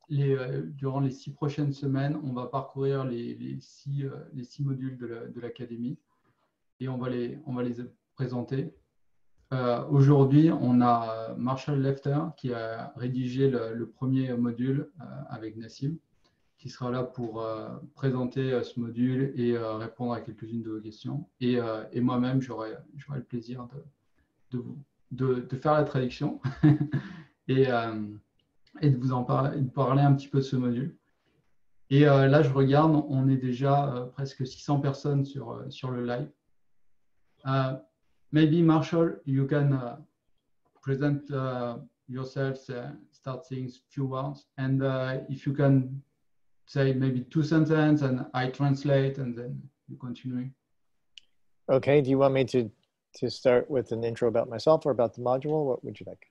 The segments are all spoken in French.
durant les 6 prochaines semaines, on va parcourir les six modules de l'académie et on va les présenter. Aujourd'hui, on a Marshall Lefter qui a rédigé le premier module avec Nassim, qui sera là pour présenter ce module et répondre à quelques-unes de vos questions. Et moi-même, j'aurai le plaisir de faire la traduction et de vous parler un petit peu de ce module. Et là, je regarde, on est déjà presque 600 personnes sur le live. Maybe Marshall, you can present yourself, start saying a few words, and if you can say maybe 2 sentences and I translate and then you continue. Okay, do you want me to start with an intro about myself or about the module? What would you like?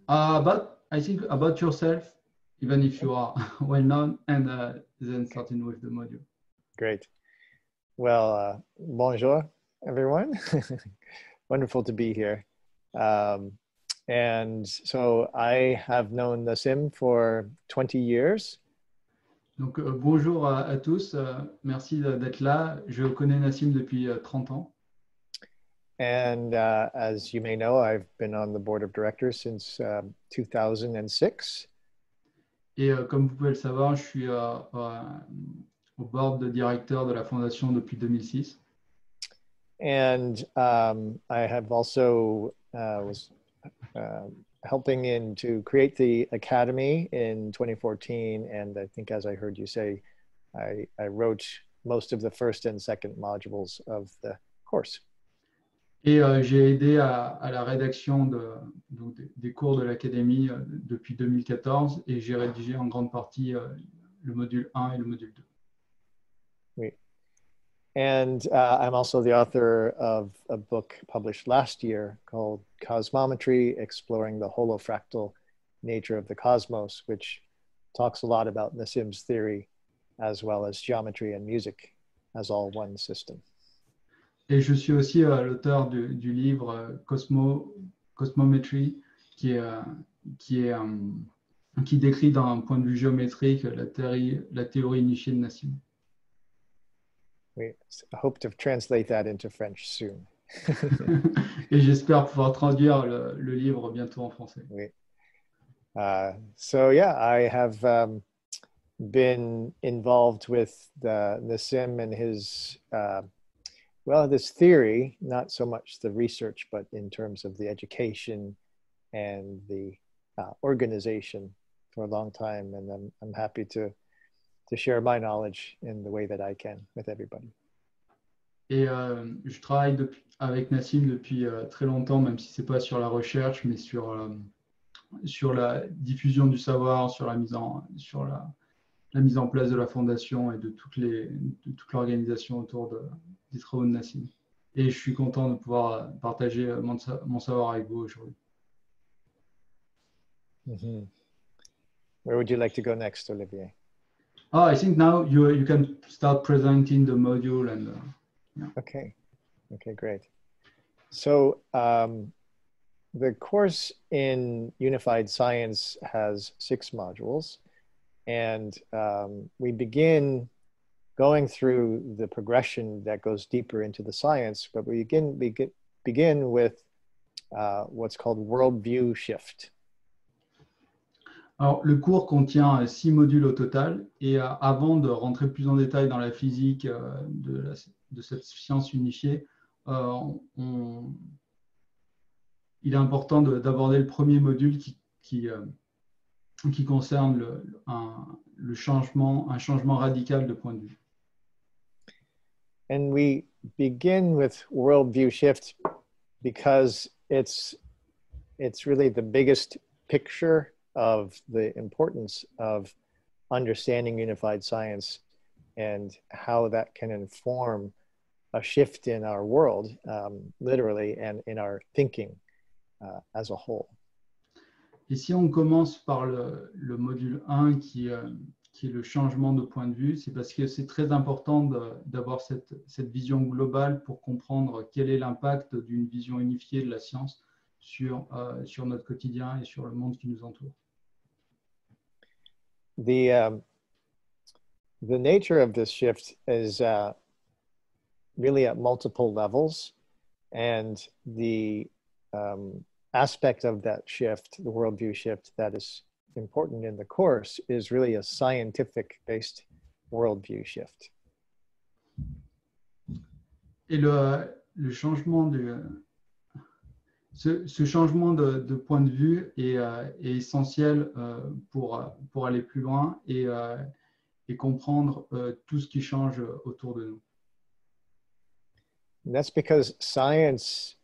I think about yourself, even if you are well known, and then starting with the module. Great. Well, bonjour, everyone. Wonderful to be here. And so I have known Nassim for 20 years. Donc, bonjour à tous. Merci d'être là. Je connais Nassim depuis 30 ans. And as you may know, I've been on the board of directors since 2006. Et comme vous pouvez le savoir, je suis au board de directeur de la fondation depuis 2006. And I have also was helping to create the academy in 2014. And I think, as I heard you say, I wrote most of the first and second modules of the course. Et j'ai aidé à la rédaction des cours de l'académie depuis 2014 et j'ai rédigé en grande partie le module 1 et le module 2. Oui. And I'm also the author of a book published last year called Cosmometry, Exploring the Holofractal Nature of the Cosmos, which talks a lot about Nassim's theory, as well as geometry and music as all one system. Et je suis aussi l'auteur du livre Cosmometry, qui décrit d'un point de vue géométrique la théorie unifiée de Nassim. We hope to translate that into French soon. Et j'espère pouvoir traduire le livre bientôt en français. Oui. So yeah, I have been involved with Nassim and his this theory, not so much the research, but in terms of the education and the organization for a long time. And I'm happy to share my knowledge in the way that I can with everybody. Et je travaille avec Nassim depuis très longtemps, même si ce n'est pas sur la recherche, mais sur la diffusion du savoir, sur la mise en place de la fondation et de toute l'organisation autour des travaux de Nassim. Et je suis content de pouvoir partager mon savoir avec vous aujourd'hui. Mm-hmm. Where would you like to go next, Olivier? I think now you can start presenting the module and yeah. Okay, great. So the course in Unified Science has 6 modules, and we begin going through the progression that goes deeper into the science, but we begin with what's called worldview shift. Alors, le cours contient 6 modules au total, et avant de rentrer plus en détail dans la physique de cette science unifiée, il est important d'aborder le premier module qui concerne un changement radical de point de vue. And we begin with worldview shift because it's really the biggest picture of the importance of understanding unified science and how that can inform a shift in our world, literally, and in our thinking as a whole. Et si on commence par le module 1 qui est le changement de point de vue, c'est parce que c'est très important d'avoir cette vision globale pour comprendre quel est l'impact d'une vision unifiée de la science sur notre quotidien et sur le monde qui nous entoure. the nature of this shift is really at multiple levels, and the aspect of that shift, the worldview shift that is important in the course, is really a scientific-based worldview shift. Et le changement ce changement de point de vue est essentiel pour aller plus loin et comprendre tout ce qui change autour de nous. And that's because science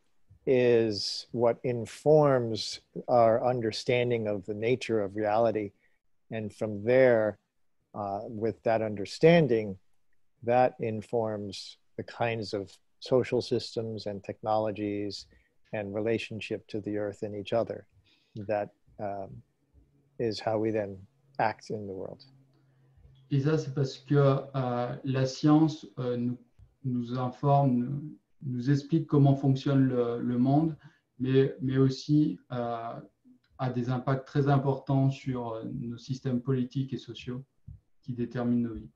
is what informs our understanding of the nature of reality. And from there, with that understanding, that informs the kinds of social systems and technologies and relationship to the earth and each other. That is how we then act in the world. Et ça, c'est parce que la science nous informe, nous explique comment fonctionne le monde, mais aussi a des impacts très importants sur nos systèmes politiques et sociaux qui déterminent nos vies.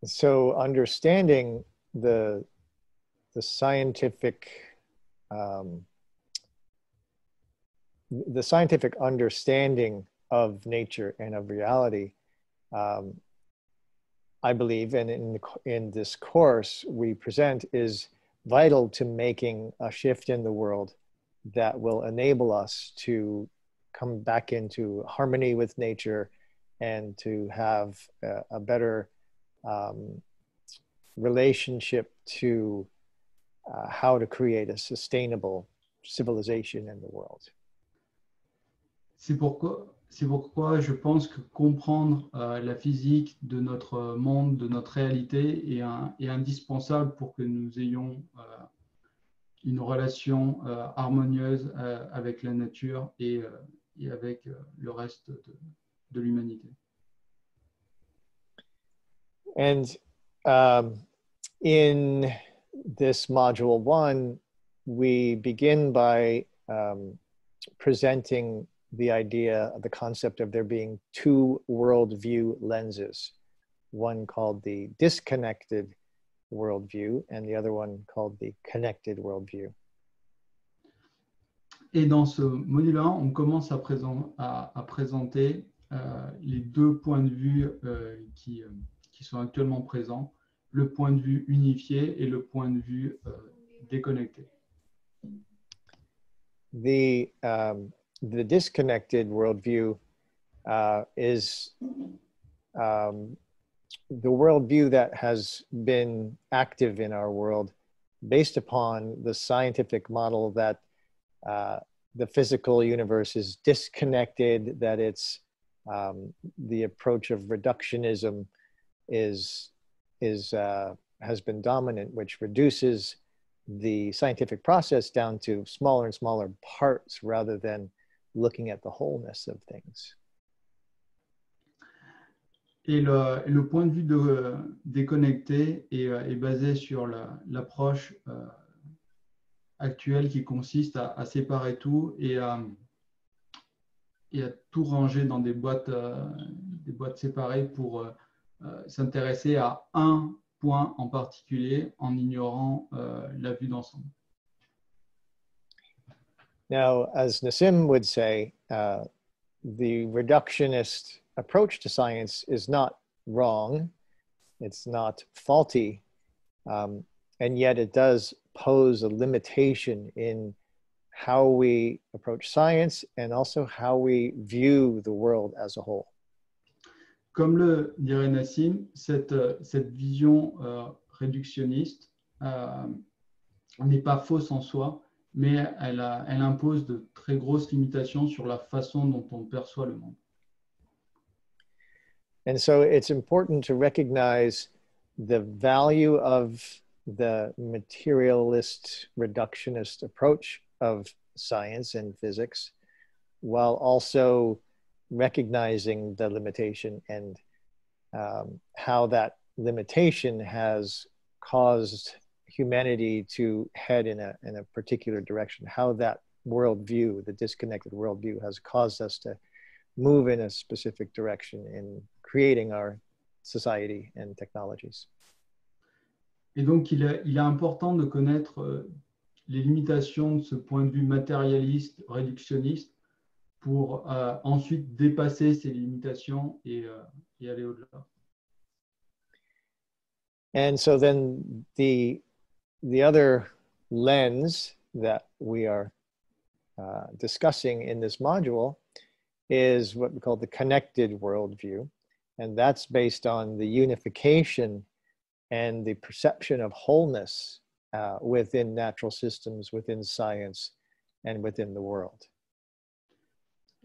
So understanding the scientific understanding of nature and of reality, I believe, and in this course we present, is vital to making a shift in the world that will enable us to come back into harmony with nature and to have a better relationship to how to create a sustainable civilization in the world. C'est pourquoi je pense que comprendre la physique de notre monde, de notre réalité est indispensable pour que nous ayons une relation harmonieuse avec la nature et avec le reste de l'humanité. And in this module 1, we begin by presenting the idea, the concept of there being two worldview lenses, one called the disconnected worldview and the other one called the connected worldview. Et dans ce module-là, on commence à présenter les deux points de vue qui sont actuellement présents, le point de vue unifié et le point de vue déconnecté. The disconnected worldview is the worldview that has been active in our world based upon the scientific model that the physical universe is disconnected, that it's the approach of reductionism has been dominant, which reduces the scientific process down to smaller and smaller parts rather than looking at the wholeness of things. Et le point de vue déconnecté est basé sur l'approche actuelle qui consiste à séparer tout et à tout ranger dans des boîtes séparées pour s'intéresser à un point en particulier en ignorant la vue d'ensemble. Now, as Nassim would say, the reductionist approach to science is not wrong, it's not faulty, and yet it does pose a limitation in how we approach science and also how we view the world as a whole. Comme le dirait Nassim, cette vision réductionniste n'est pas fausse en soi, mais elle impose de très grosses limitations sur la façon dont on perçoit le monde. And so it's important to recognize the value of the materialist reductionist approach of science and physics, while also recognizing the limitation and how that limitation has caused humanity to head in a particular direction, how that worldview, the disconnected worldview, has caused us to move in a specific direction in creating our society and technologies. Et donc, il est important de connaître les limitations de ce point de vue matérialiste, réductionniste, pour ensuite dépasser ces limitations et aller au-delà. And so then the other lens that we are discussing in this module is what we call the connected worldview. And that's based on the unification and the perception of wholeness within natural systems, within science, and within the world.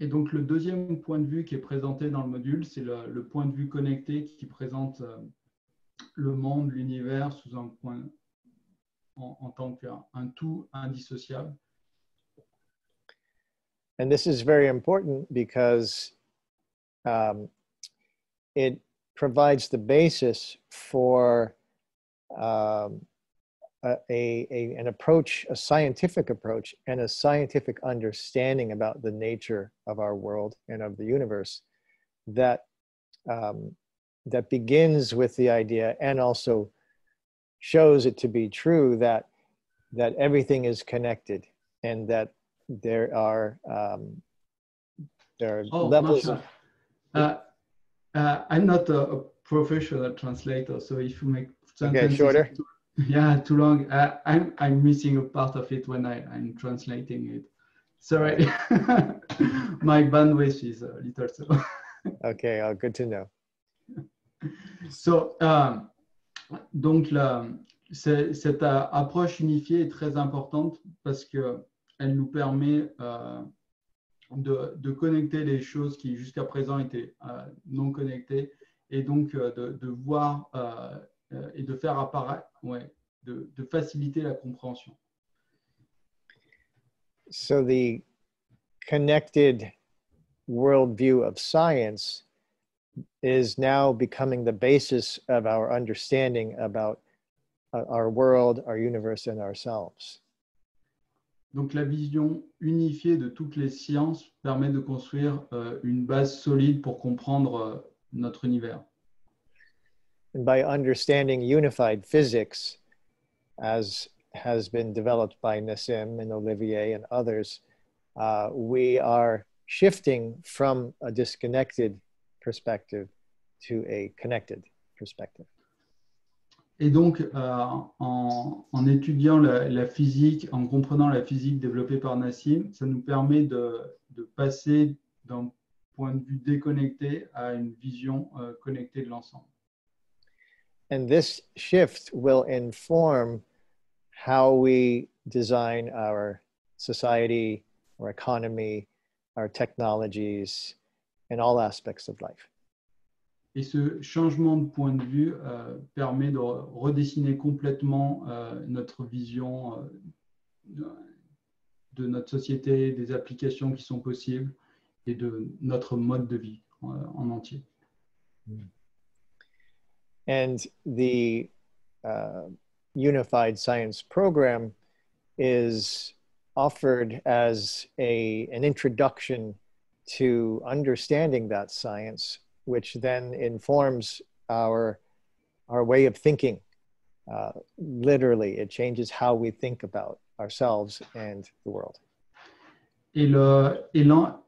Et donc, le deuxième point de vue qui est présenté dans le module, c'est le point de vue connecté qui présente le monde, l'univers sous un point en tant qu'un tout indissociable. And this is very important because it provides the basis for an approach, a scientific approach, and a scientific understanding about the nature of our world and of the universe that that begins with the idea and also shows it to be true that everything is connected and that there are levels of. I'm not a professional translator, so if you make sentences shorter. too long, I'm missing a part of it when I'm translating it. Sorry, my bandwidth is a little slow. Okay, good to know. So, donc cette approche unifiée est très importante parce que elle nous permet de connecter les choses qui jusqu'à présent étaient non connectées et donc de voir et de faire apparaître, de faciliter la compréhension. So the connected worldview of science is now becoming the basis of our understanding about our world, our universe, and ourselves. Donc la vision unifiée de toutes les sciences permet de construire une base solide pour comprendre notre univers. And by understanding unified physics, as has been developed by Nassim and Olivier and others, we are shifting from a disconnected perspective to a connected perspective. Et donc, en étudiant la physique, en comprenant la physique développée par Nassim, ça nous permet de passer d'un point de vue déconnecté à une vision connectée de l'ensemble. And this shift will inform how we design our society, our economy, our technologies, and all aspects of life. Et ce changement de point de vue permet de redessiner complètement notre vision de notre société, des applications qui sont possibles et de notre mode de vie en entier. And the Unified Science Program is offered as an introduction to understanding that science, which then informs our way of thinking. Literally, it changes how we think about ourselves and the world. Et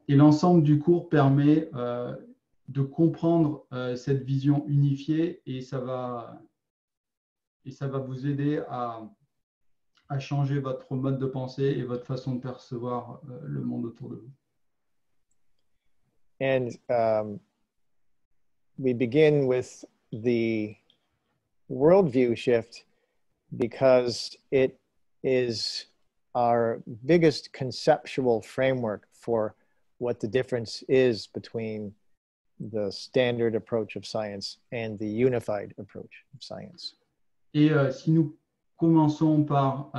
l'ensemble du cours permet de comprendre cette vision unifiée et ça va vous aider à changer votre mode de pensée et votre façon de percevoir le monde autour de vous. And we begin with the worldview shift because it is our biggest conceptual framework for what the difference is between the standard approach of science and the unified approach of science. Et si nous commençons par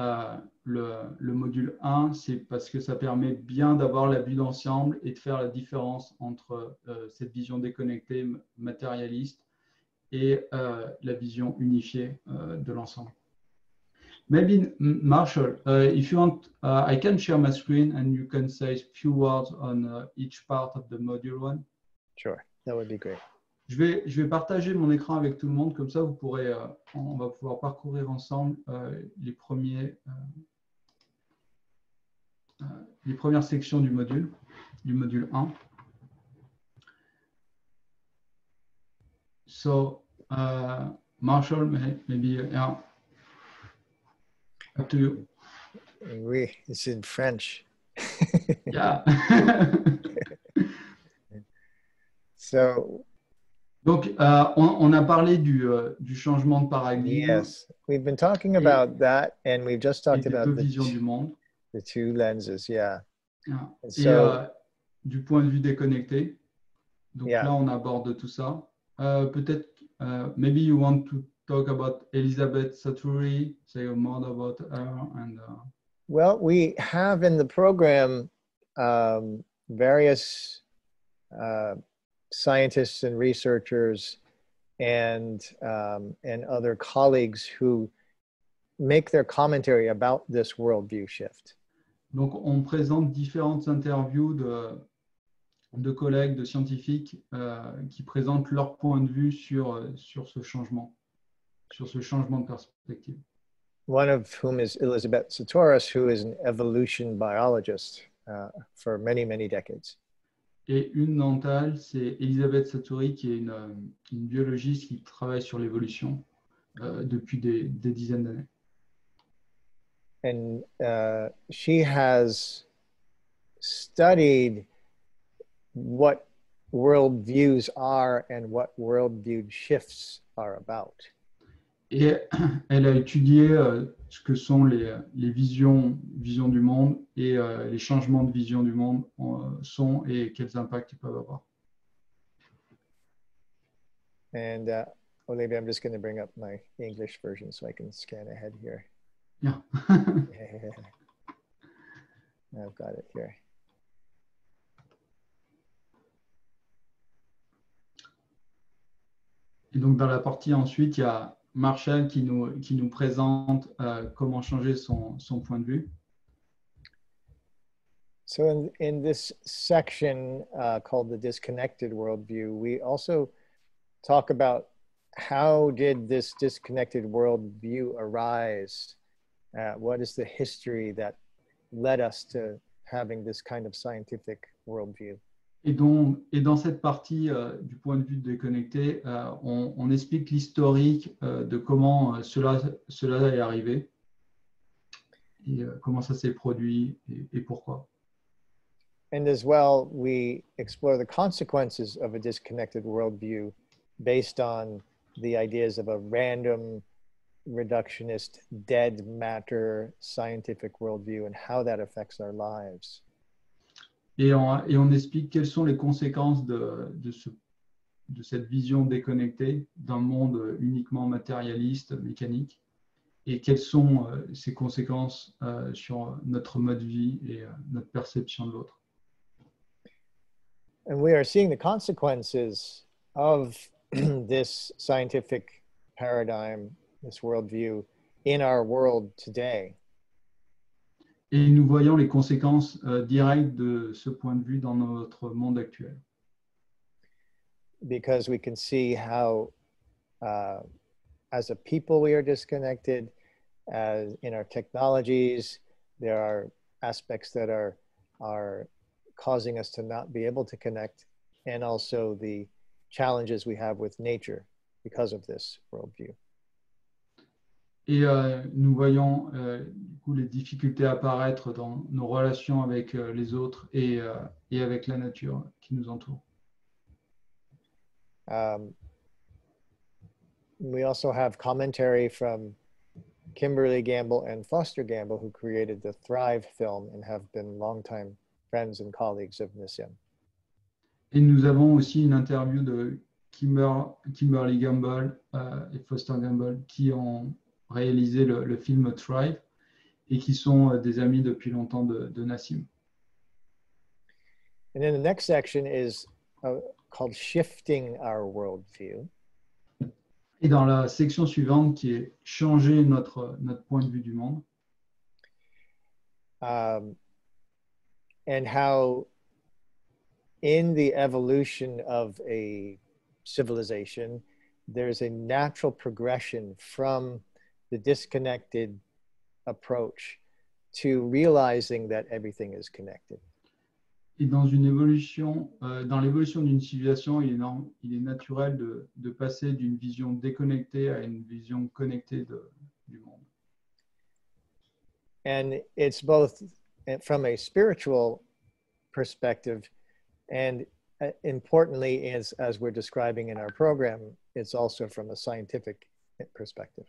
le module 1, c'est parce que ça permet bien d'avoir la vue d'ensemble et de faire la différence entre cette vision déconnectée matérialiste et la vision unifiée de l'ensemble. Maybe Marshall, if you want, I can share my screen and you can say a few words on each part of the module 1. Sure, that would be great. Je vais partager mon écran avec tout le monde, comme ça vous pourrez, on va pouvoir parcourir ensemble les premières sections du module 1. So, Marshall, maybe, yeah, up to you. Oui, it's in French. Yeah. So, Donc, on a parlé du changement de paradigme. yes, we've been talking about that, and we've just Et talked des about deux visions du monde. the two lenses, yeah. Yeah. And Et so, du point de vue déconnecté. Donc yeah. là, on aborde tout ça. Peut-être, maybe you want to talk about Elizabeth Satori, say more about her. And, Well, we have in the program various scientists and researchers and other colleagues who make their commentary about this worldview shift. Donc, on présente différentes interviews de collègues, de scientifiques qui présentent leur point de vue sur ce changement de perspective. One of whom is Elizabeth Sahtouris, who is an evolution biologist for many, many decades. Et une d'entre elles, c'est Elisabeth Satori, qui est une biologiste qui travaille sur l'évolution depuis des dizaines d'années. And she has studied what worldviews are and what worldview shifts are about. Et elle a étudié ce que sont les visions du monde et les changements de vision du monde sont et quels impacts ils peuvent avoir. And Olivia, I'm just going to bring up my English version so I can scan ahead here. Yeah. I've got it here. Et donc dans la partie ensuite, il y a Marshall qui nous présente comment changer son point de vue. So in this section called the disconnected worldview, we also talk about how did this disconnected worldview arise? What is the history that led us to having this kind of scientific worldview? Et dans cette partie du point de vue déconnecté, on explique l'historique de comment cela est arrivé et comment ça s'est produit et pourquoi. And as well, we explore the consequences of a disconnected worldview based on the ideas of a random, reductionist, dead matter scientific worldview and how that affects our lives. Et on explique quelles sont les conséquences de cette vision déconnectée d'un monde uniquement matérialiste, mécanique, et quelles sont ces conséquences sur notre mode de vie et notre perception de l'autre. And we are seeing the consequences of this scientific paradigm, this worldview, in our world today. Et nous voyons les conséquences directes de ce point de vue dans notre monde actuel. Because we can see how, as a people, we are disconnected. As in our technologies, there are aspects that are causing us to not be able to connect, and also the challenges we have with nature because of this worldview. Et nous voyons du coup les difficultés apparaître dans nos relations avec les autres et avec la nature qui nous entoure. We also have commentary from Kimberly Gamble and Foster Gamble, who created the Thrive film and have been longtime friends and colleagues of Nissim. Et nous avons aussi une interview de Kimberly Gamble et Foster Gamble qui ont réalisé le film Thrive et qui sont des amis depuis longtemps de Nassim. And then the next section is called Shifting Our Worldview. Et dans la section suivante, qui est changer notre point de vue du monde, and how in the evolution of a civilization, there's a natural progression from the disconnected approach to realizing that everything is connected. et dans l'évolution d'une civilisation, il est naturel de passer d'une vision déconnectée à une vision connectée du monde. And it's both from a spiritual perspective and importantly, as we're describing in our program, it's also from a scientific perspective.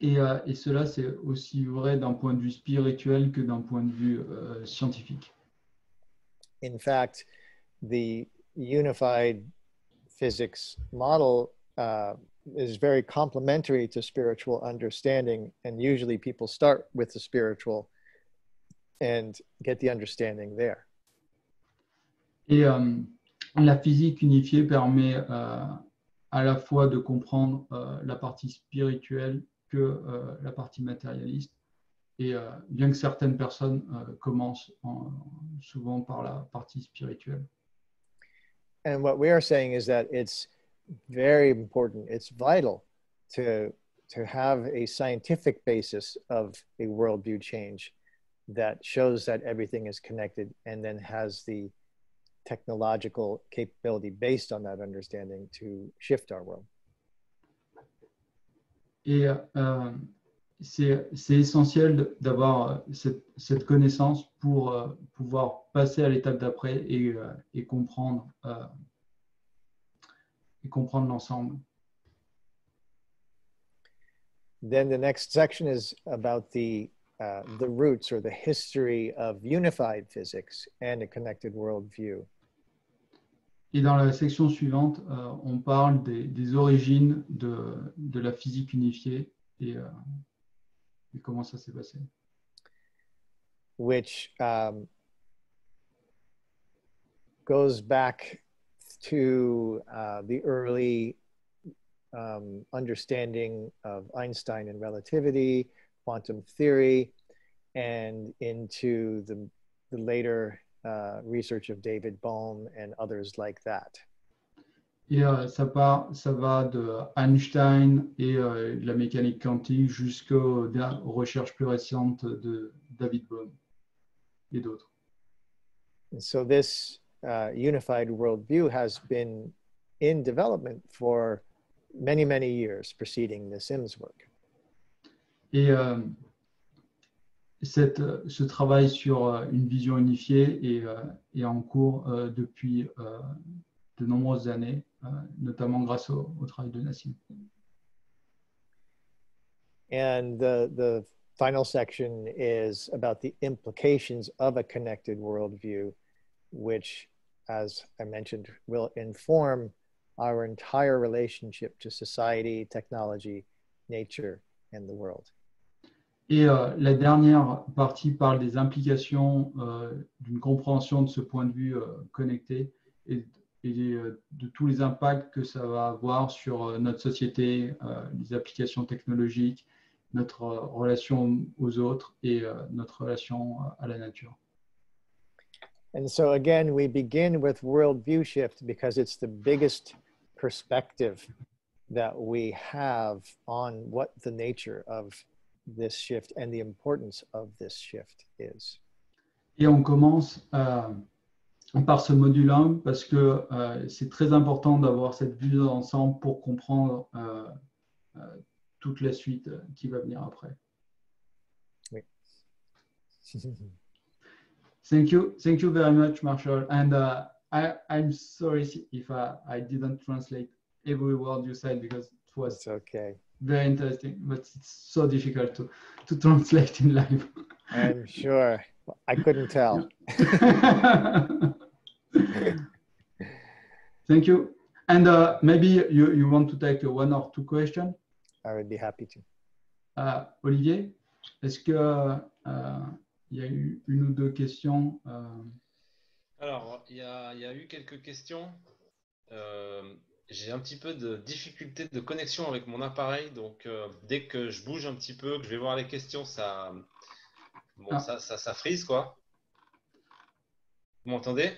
Et cela, c'est aussi vrai d'un point de vue spirituel que d'un point de vue scientifique. In fact, the unified physics model is very complementary to spiritual understanding, and usually people start with the spiritual and get the understanding there. Et la physique unifiée permet à la fois de comprendre la partie spirituelle que la partie matérialiste. Et bien que certaines personnes commencent souvent par la partie spirituelle. And what we are saying is that it's very important, it's vital to have a scientific basis of a worldview change that shows that everything is connected and then has the technological capability based on that understanding to shift our world. Et c'est essentiel d'avoir cette connaissance pour pouvoir passer à l'étape d'après et comprendre l'ensemble. Then the next section is about the roots or the history of unified physics and a connected worldview. Et dans la section suivante, on parle des origines de la physique unifiée et comment ça s'est passé. Which goes back to the early understanding of Einstein and relativity, quantum theory, and into the later research of David Bohm and others like that. Et ça va de Einstein et de la mécanique quantique jusqu'aux recherches plus récentes de David Bohm et d'autres. So this unified worldview has been in development for many, many years preceding the Sims work. Et ce travail sur une vision unifiée est en cours depuis de nombreuses années, notamment grâce au travail de Nassim. And the final section is about the implications of a connected worldview, which, as I mentioned, will inform our entire relationship to society, technology, nature, and the world. Et la dernière partie parle des implications d'une compréhension de ce point de vue connecté et de tous les impacts que ça va avoir sur notre société, les applications technologiques, notre relation aux autres et notre relation à la nature. And so again, we begin with worldview shift because it's the biggest perspective that we have on what the nature of this shift and the importance of this shift is. Et on commence par ce module 1 parce que c'est très important d'avoir cette vue d'ensemble pour comprendre toute la suite qui va venir après. Oui. Thank you very much, Marshall. And I'm sorry if I didn't translate every word you said because it was It's okay. very interesting, but it's so difficult to translate in live. I'm sure. I couldn't tell. Thank you. And maybe you want to take one or two questions? I would be happy to. Olivier, est-ce que il y a eu une ou deux questions Alors, il y a eu quelques questions. j'ai un petit peu de difficulté de connexion avec mon appareil, donc dès que je bouge un petit peu, que je vais voir les questions, bon, Ah, ça frise, quoi. Vous m'entendez?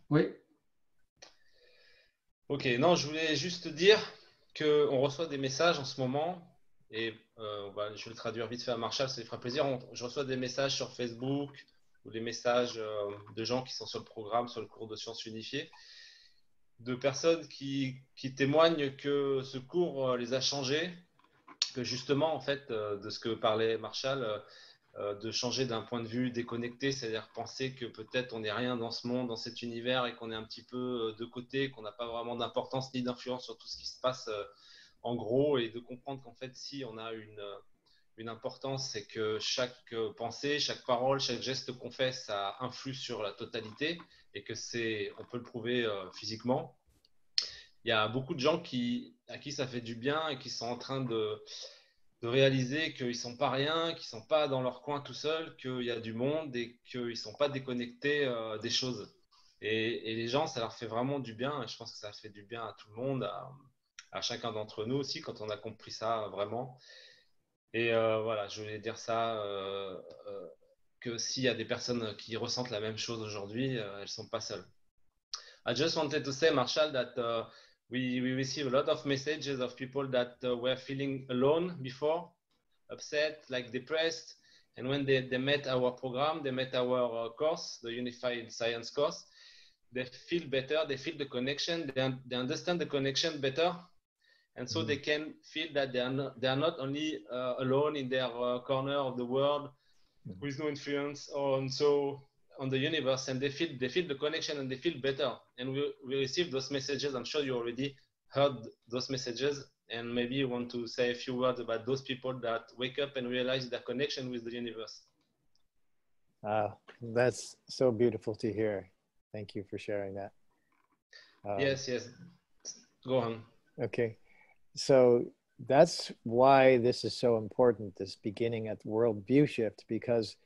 oui, Ok, non, je voulais juste dire qu'on reçoit des messages en ce moment, et je vais le traduire vite fait à Marshall, ça lui fera plaisir. Je reçois des messages sur Facebook ou des messages de gens qui sont sur le programme, sur le cours de sciences unifiées, de personnes qui témoignent que ce cours les a changés, que justement, en fait, de ce que parlait Marshall, de changer d'un point de vue déconnecté, c'est-à-dire penser que peut-être on n'est rien dans ce monde, dans cet univers, et qu'on est un petit peu de côté, qu'on n'a pas vraiment d'importance ni d'influence sur tout ce qui se passe en gros, et de comprendre qu'en fait, si on a une importance, c'est que chaque pensée, chaque parole, chaque geste qu'on fait, ça influe sur la totalité, et que on peut le prouver physiquement. Il y a beaucoup de gens à qui ça fait du bien et qui sont en train de réaliser qu'ils ne sont pas rien, qu'ils ne sont pas dans leur coin tout seuls, qu'il y a du monde et qu'ils ne sont pas déconnectés des choses. Et les gens, ça leur fait vraiment du bien. Et je pense que ça fait du bien à tout le monde, à chacun d'entre nous aussi, quand on a compris ça vraiment. Et voilà, je voulais dire ça, que s'il y a des personnes qui ressentent la même chose aujourd'hui, elles ne sont pas seules. I just wanted to say, Marshall, that we receive a lot of messages of people that were feeling alone before, upset, like depressed. And when they met our program, they met our course, the Unified Science course, they feel better, they feel the connection, they understand the connection better. And so they can feel that they are not only alone in their corner of the world with no influence on the universe, and they feel the connection and they feel better. And we receive those messages. I'm sure you already heard those messages, and maybe you want to say a few words about those people that wake up and realize their connection with the universe. That's so beautiful to hear. Thank you for sharing that. Yes, go on. Okay, so that's why this is so important, this beginning at World View Shift, because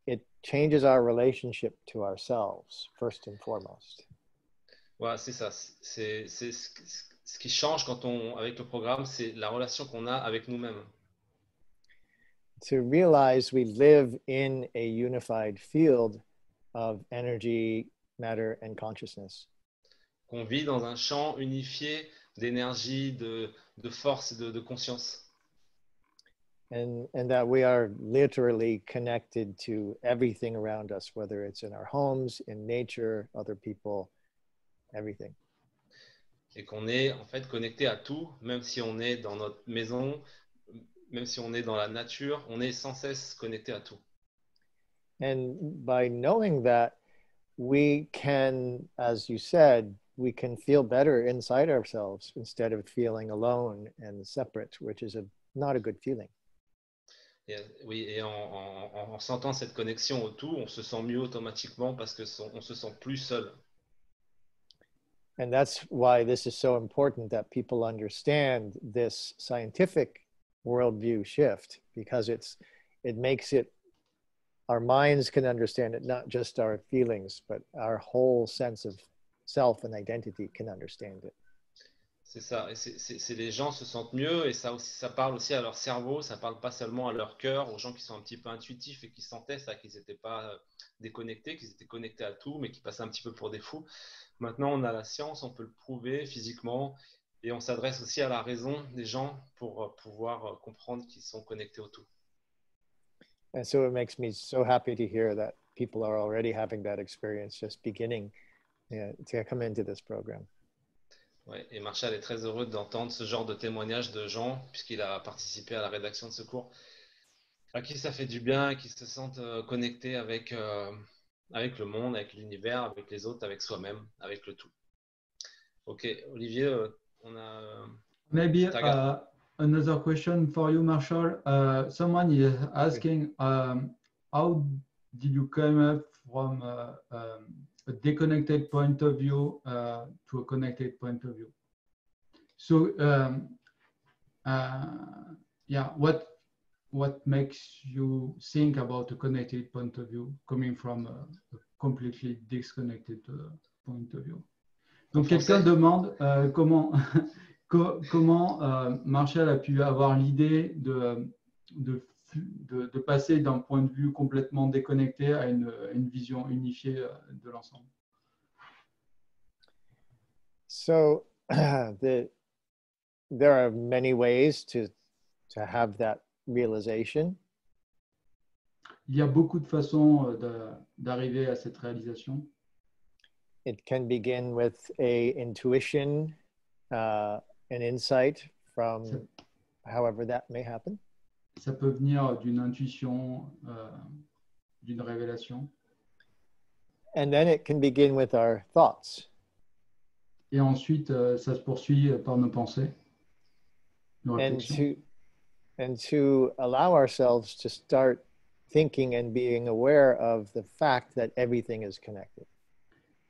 it changes our relationship to ourselves, first and foremost. Voilà, c'est ça. C'est ce qui change avec le programme, c'est la relation qu'on a avec nous-mêmes. To realize we live in a unified field of energy, matter, and consciousness. Qu'on vit dans un champ unifié d'énergie, de force et de conscience. And that we are literally connected to everything around us, whether it's in our homes, in nature, other people, everything. Et qu'on est en fait connecté à tout, même si on est dans notre maison, même si on est dans la nature, on est sans cesse connecté à tout. And by knowing that, we can, as you said, we can feel better inside ourselves instead of feeling alone and separate, which is not a good feeling. Oui, et en sentant cette connexion au tout, on se sent mieux automatiquement parce que on se sent plus seul. And that's why this is so important that people understand this scientific worldview shift, because it makes it, our minds can understand it, not just our feelings, but our whole sense of self and identity can understand it. C'est ça, et les gens se sentent mieux, et ça parle aussi à leur cerveau, ça parle pas seulement à leur cœur, aux gens qui sont un petit peu intuitifs et qui sentaient ça, qu'ils n'étaient pas déconnectés, qu'ils étaient connectés à tout, mais qui passaient un petit peu pour des fous. Maintenant, on a la science, on peut le prouver physiquement, et on s'adresse aussi à la raison des gens pour pouvoir comprendre qu'ils sont connectés au tout. And so it makes me so happy to hear that people are already having that experience, just beginning to come into this program. Ouais, et Marshall est très heureux d'entendre ce genre de témoignages de gens, puisqu'il a participé à la rédaction de ce cours, à qui ça fait du bien, qui se sentent connectés avec le monde, avec l'univers, avec les autres, avec soi-même, avec le tout. Ok, Olivier, on a... Maybe another question for you, Marshall. Someone is asking, how did you come up from a déconnected point of view to a connected point of view? So, yeah, what makes you think about a connected point of view coming from a completely disconnected point of view? Donc, quelqu'un demande comment, comment Marshall a pu avoir l'idée de passer d'un point de vue complètement déconnecté à une vision unifiée de l'ensemble. So there are many ways to have that realization. Il y a beaucoup de façons d'arriver à cette réalisation. It can begin with a intuition, an insight from however that may happen. Ça peut venir d'une intuition, d'une révélation. And then it can begin with our thoughts. Et ensuite, ça se poursuit par nos pensées, nos réflexions. And to allow ourselves to start thinking and being aware of the fact that everything is connected.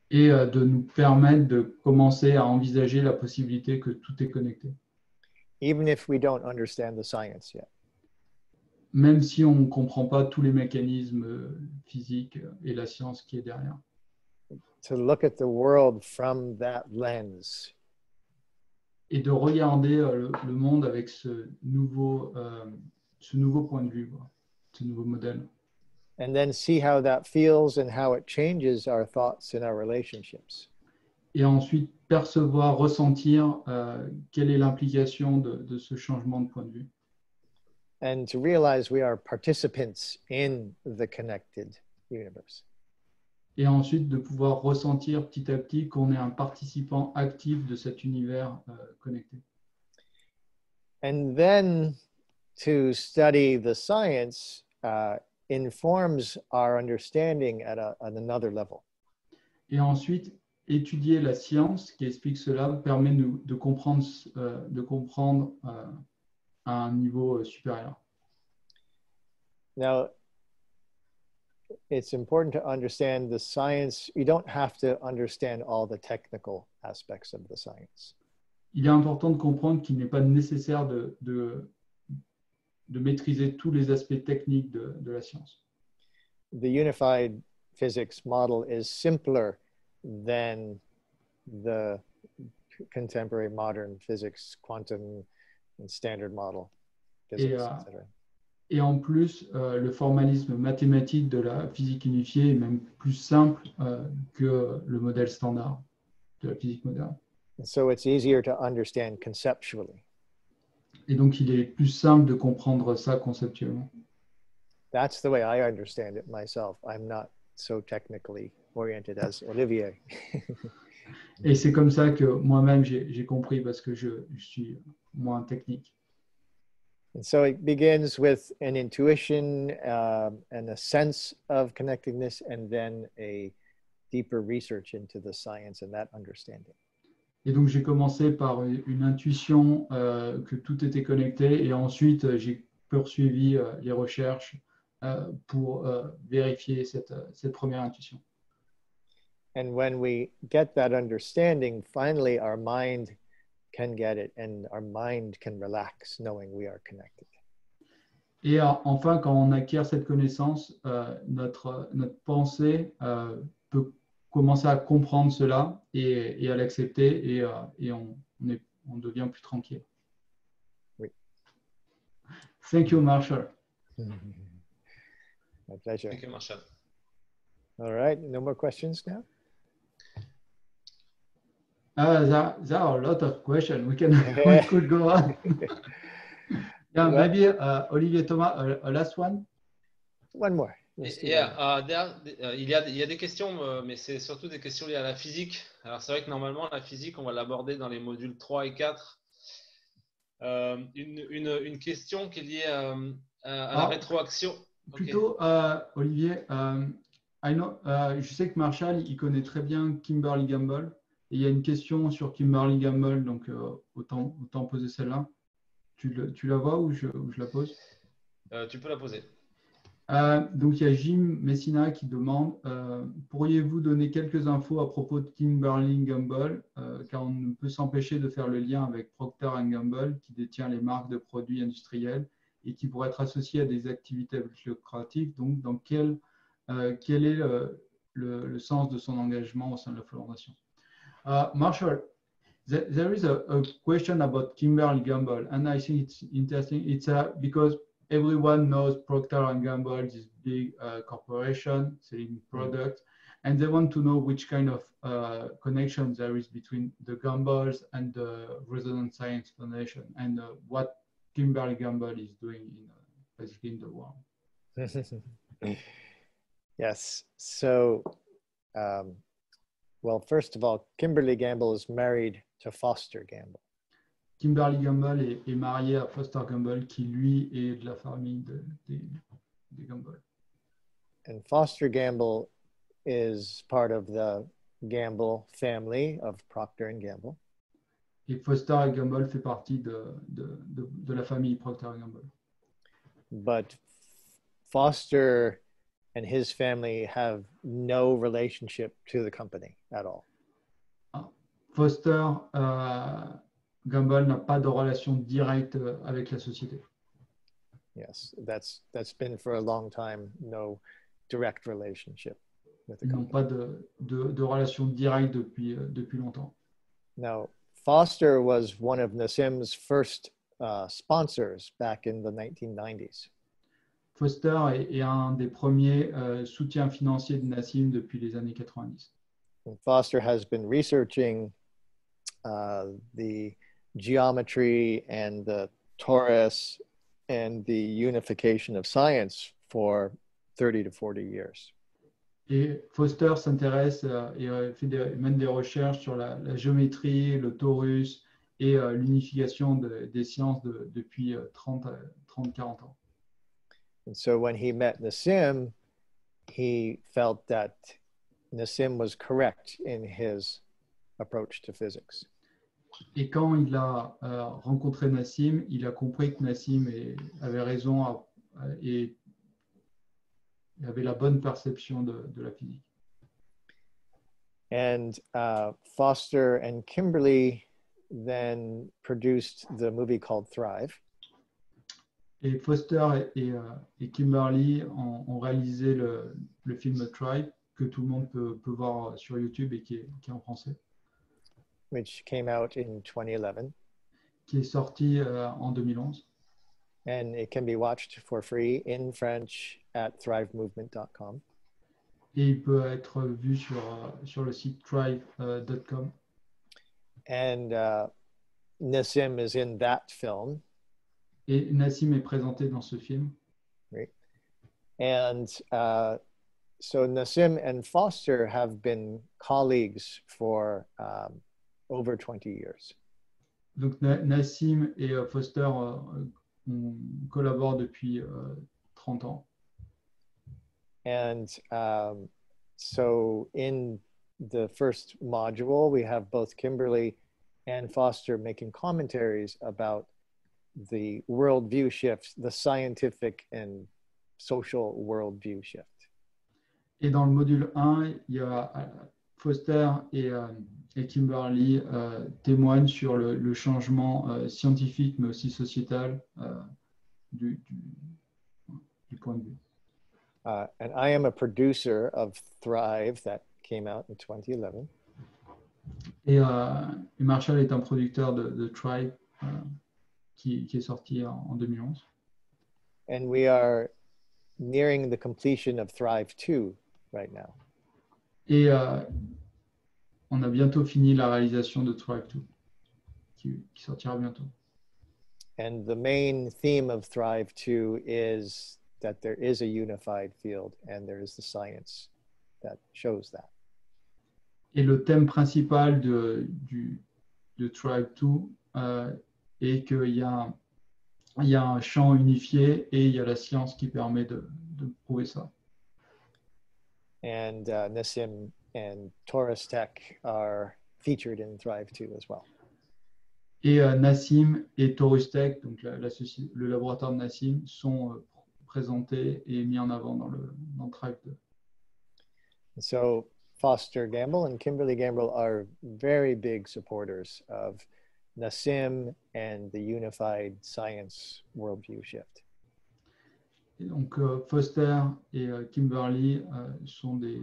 Et de nous permettre de commencer à envisager la possibilité que tout est connecté. Even if we don't understand the science yet. Même si on ne comprend pas tous les mécanismes physiques et la science qui est derrière. To look at the world from that lens. Et de regarder le monde avec ce nouveau point de vue, ce nouveau modèle. And then see how that feels and how it changes our thoughts and our relationships. Et ensuite percevoir, ressentir quelle est l'implication de ce changement de point de vue. And to realize we are participants in the connected universe. Et ensuite de pouvoir ressentir petit à petit qu'on est un participant actif de cet univers connecté. And then to study the science informs our understanding at another level. Et ensuite, étudier la science qui explique cela permet de comprendre à un niveau supérieur. Now, it's important to understand the science. You don't have to understand all the technical aspects of the science. Il est important de comprendre qu'il n'est pas nécessaire de maîtriser tous les aspects techniques de la science. The unified physics model is simpler than the contemporary modern physics, quantum and standard model physics, etc. Et en plus, le formalisme mathématique de la physique unifiée est même plus simple que le modèle standard de la physique moderne. And so it's easier to understand conceptually. Et donc, il est plus simple de comprendre ça conceptuellement. That's the way I understand it myself. I'm not so technically oriented as Olivier. Et c'est comme ça que moi-même j'ai compris parce que je suis moins technique. And so it begins with an intuition and a sense of connectedness, and then a deeper research into the science and that understanding. Et donc, j'ai commencé par une intuition que tout était connecté, et ensuite, j'ai poursuivi les recherches pour vérifier cette première intuition. And when we get that understanding, finally our mind can get it, and our mind can relax knowing we are connected. Et enfin, quand on acquiert cette connaissance, notre pensée peut commencer à comprendre cela et à l'accepter, et on devient plus tranquille. Oui. Thank you, Marshall. My pleasure. Thank you, Marshall. All right, no more questions now? There are a lot of questions. We could go on. Yeah, maybe Olivier Thomas, a last one. One more. Yeah, il y a des questions, mais c'est surtout des questions liées à la physique. Alors, c'est vrai que normalement, la physique, on va l'aborder dans les modules 3 et 4. Une question qui est liée à la rétroaction. Plutôt, Olivier, je sais que Marshall, il connaît très bien Kimberly Gumbel. Et il y a une question sur Kimberly Gumbel, donc autant poser celle-là. Tu la vois ou je la pose? Tu peux la poser. Donc, il y a Jim Messina qui demande pourriez-vous donner quelques infos à propos de Kimberly Gumbel, car on ne peut s'empêcher de faire le lien avec Procter & Gamble, qui détient les marques de produits industriels et qui pourrait être associé à des activités lucratives. Donc, quel est le sens de son engagement au sein de la Fondation? Marshall, there is a question about Kimberly Gamble, and I think it's interesting. It's because everyone knows Procter & Gamble, this big corporation selling products, and they want to know which kind of connection there is between the Gambles and the Resonance Science Foundation, and what Kimberly Gamble is doing in basically in the world. Yes. So, well, first of all, Kimberly Gamble is married to Foster Gamble. Kimberly Gamble est mariée à Foster Gamble, qui lui est de la famille des Gamble. And Foster Gamble is part of the Gamble family of Procter & Gamble. Et Foster Gamble fait partie de la famille Procter Gamble. But Foster and his family have no relationship to the company at all. Foster Gamble n'a pas de relation directe avec la société. Yes, that's been for a long time, no direct relationship with the Ils n'ont company. pas de relation directe depuis longtemps. Now, Foster was one of Nassim's first sponsors back in the 1990s. Foster est un des premiers soutiens financiers de Nassim depuis les années 90. And Foster has been researching the geometry and the torus and the unification of science for 30 to 40 years. Et Foster s'intéresse et mène des recherches sur la géométrie, le torus et l'unification des sciences depuis 30-40 ans. And so when he met Nassim, he felt that Nassim was correct in his approach to physics. Et quand il a rencontré Nassim, il a compris que Nassim avait raison et avait la bonne perception de la physique. And Foster and Kimberly then produced the movie called Thrive. Et Foster et Kimberly ont réalisé le film Thrive, que tout le monde peut voir sur YouTube et qui est en français. Which came out in 2011. Qui est sorti en 2011. And it can be watched for free in French at thrivemovement.com. Et il peut être vu sur le site thrive.com. And Nassim is in that film. Et Nassim est présenté dans ce film. Right. And so Nassim and Foster have been colleagues for over 20 years. Donc Nassim et Foster collaborent depuis 30 ans. And so in the first module, we have both Kimberly and Foster making commentaries about the worldview shift, the scientific and social worldview shift. Et dans le module 1, il y a Foster et Kimberly témoignent sur le changement scientifique, mais aussi sociétal du point de vue. And I am a producer of Thrive that came out in 2011. Et Marshall est un producteur de Thrive qui est sorti en 2011. And we are nearing the completion of Thrive 2 right now. Et on a bientôt fini la réalisation de Thrive 2, qui sortira bientôt. And the main theme of Thrive 2 is that there is a unified field and there is the science that shows that. Et le thème principal de Thrive 2 est qu'il y a un champ unifié et il y a la science qui permet de prouver ça. And Nassim and Taurus Tech are featured in Thrive 2 as well. Et Nassim et Taurus Tech, donc le laboratoire de Nassim, sont présentés et mis en avant dans Thrive 2. So Foster Gamble and Kimberly Gamble are very big supporters of Nassim and the unified science worldview shift. Et donc Foster et Kimberly sont des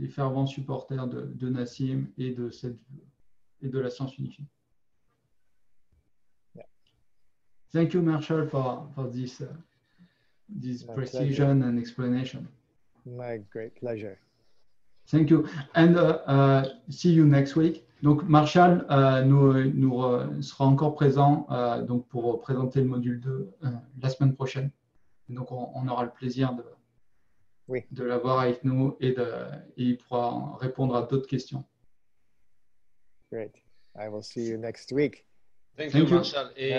fervents supporters de Nassim et de cette et de la science unifiée. Yeah. Thank you, Marshall, for this My precision and explanation. My great pleasure. Thank you. And see you next week. Donc, Marshall sera encore présent donc pour présenter le module 2 la semaine prochaine. Donc, on aura le plaisir de l'avoir avec nous et il pourra répondre à d'autres questions. Great. I will see you next week. Thank you, Marshall. Et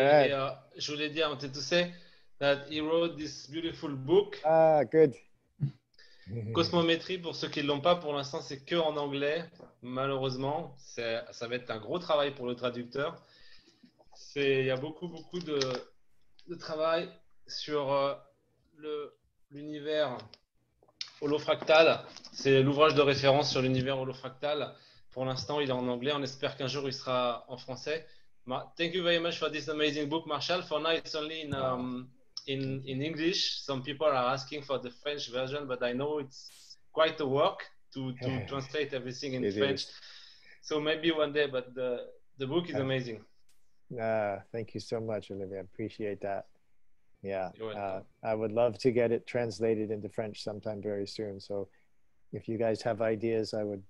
je voulais dire, I wanted to say that he wrote this beautiful book. Ah, good. Cosmométrie, pour ceux qui ne l'ont pas, pour l'instant, c'est que en anglais. Malheureusement, ça va être un gros travail pour le traducteur. Il y a beaucoup de travail sur l'univers holofractal. C'est l'ouvrage de référence sur l'univers holofractal. Pour l'instant, il est en anglais. On espère qu'un jour, il sera en français. Thank you very much for this amazing book, Marshall. For now, it's only in English. Some people are asking for the French version, but I know it's quite a work to translate everything in French. So maybe one day, but the book is amazing. Thank you so much, Olivier. I appreciate that. Yeah, I would love to get it translated into French sometime very soon. So if you guys have ideas, I would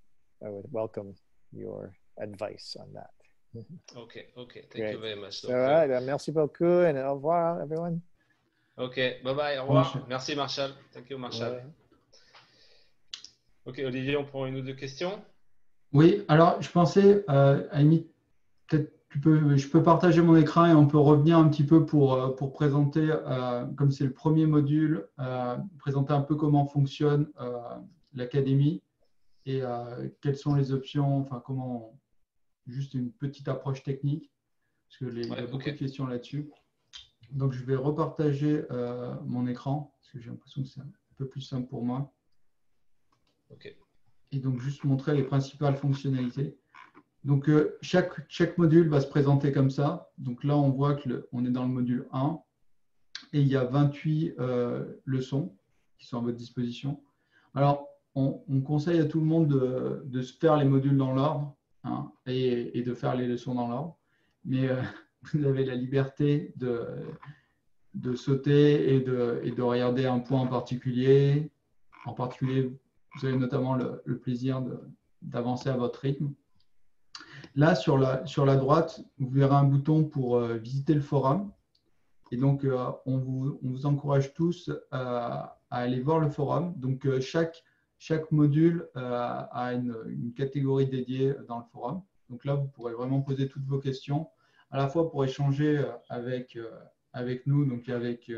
welcome your advice on that. Okay. Thank you very much. All right. Merci beaucoup and au revoir, everyone. Ok, bye-bye, au revoir. Merci, Marshall. Thank you, Marshall. Ouais. Ok, Olivier, on prend une ou deux questions? Oui, alors je pensais, Amy, peut-être je peux partager mon écran et on peut revenir un petit peu pour présenter, comme c'est le premier module, présenter un peu comment fonctionne l'académie et quelles sont les options, enfin comment, juste une petite approche technique, parce qu'il y a beaucoup de questions là-dessus. Donc je vais repartager mon écran, parce que j'ai l'impression que c'est un peu plus simple pour moi. Ok. Et donc juste montrer les principales fonctionnalités. Donc, chaque module va se présenter comme ça. Donc là, on voit qu'on est dans le module 1 et il y a 28 leçons qui sont à votre disposition. Alors, on conseille à tout le monde de se faire les modules dans l'ordre et de faire les leçons dans l'ordre. Mais vous avez la liberté de sauter et de regarder un point en particulier. En particulier, vous avez notamment le plaisir d'avancer à votre rythme. Là, sur la droite, vous verrez un bouton pour visiter le forum. Et donc, on vous encourage tous à aller voir le forum. Donc, chaque module a une catégorie dédiée dans le forum. Donc là, vous pourrez vraiment poser toutes vos questions, à la fois pour échanger avec nous, donc avec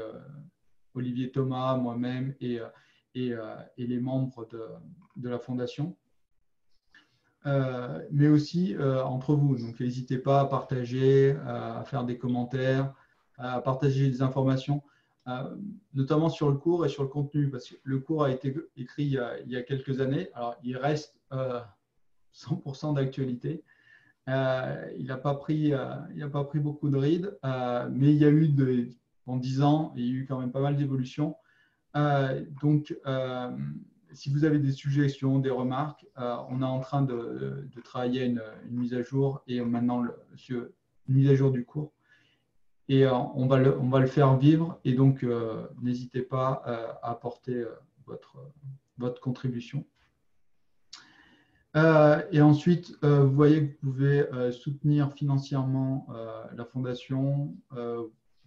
Olivier Thomas, moi-même et les membres de la Fondation. Mais aussi entre vous. Donc, n'hésitez pas à partager, à faire des commentaires, à partager des informations, notamment sur le cours et sur le contenu, parce que le cours a été écrit il y a quelques années. Alors, il reste 100% d'actualité. Il n'a pas pris beaucoup de rides, mais il y a eu, en 10 ans, il y a eu quand même pas mal d'évolutions. Donc, si vous avez des suggestions, des remarques, on est en train de travailler une mise à jour et maintenant une mise à jour du cours. Et on va le faire vivre et donc n'hésitez pas à apporter votre contribution. Et ensuite, vous voyez que vous pouvez soutenir financièrement la Fondation,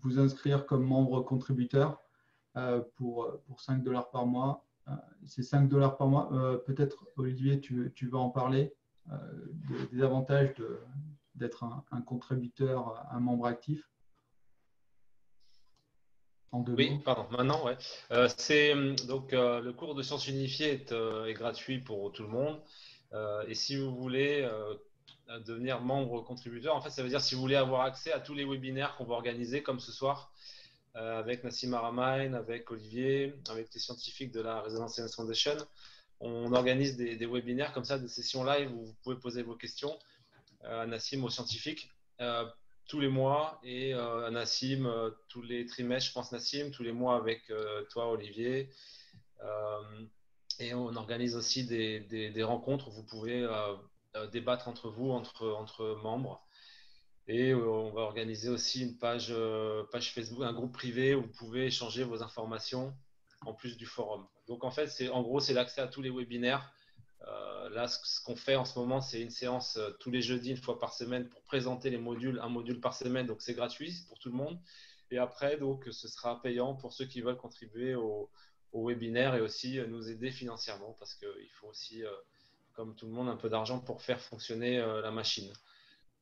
vous inscrire comme membre contributeur pour 5 $ par mois. C'est 5 $ par mois. Peut-être, Olivier, tu vas en parler des avantages d'être un contributeur, un membre actif. Oui, pardon, maintenant, ouais. Donc, le cours de sciences unifiées est gratuit pour tout le monde. Et si vous voulez devenir membre contributeur, en fait, ça veut dire si vous voulez avoir accès à tous les webinaires qu'on va organiser, comme ce soir, avec Nassim Aramain, avec Olivier, avec les scientifiques de la Resonance Science Foundation. On organise des webinaires comme ça, des sessions live où vous pouvez poser vos questions à Nassim, aux scientifiques, tous les mois, et à Nassim tous les trimestres, je pense Nassim, tous les mois avec toi, Olivier. Et on organise aussi des rencontres où vous pouvez débattre entre vous, entre membres. Et on va organiser aussi une page Facebook, un groupe privé où vous pouvez échanger vos informations en plus du forum. Donc en fait, en gros, c'est l'accès à tous les webinaires. Là, ce qu'on fait en ce moment, c'est une séance tous les jeudis, une fois par semaine, pour présenter les modules, un module par semaine. Donc c'est gratuit pour tout le monde. Et après, donc, ce sera payant pour ceux qui veulent contribuer au webinaire et aussi nous aider financièrement parce qu'il faut aussi, comme tout le monde, un peu d'argent pour faire fonctionner la machine.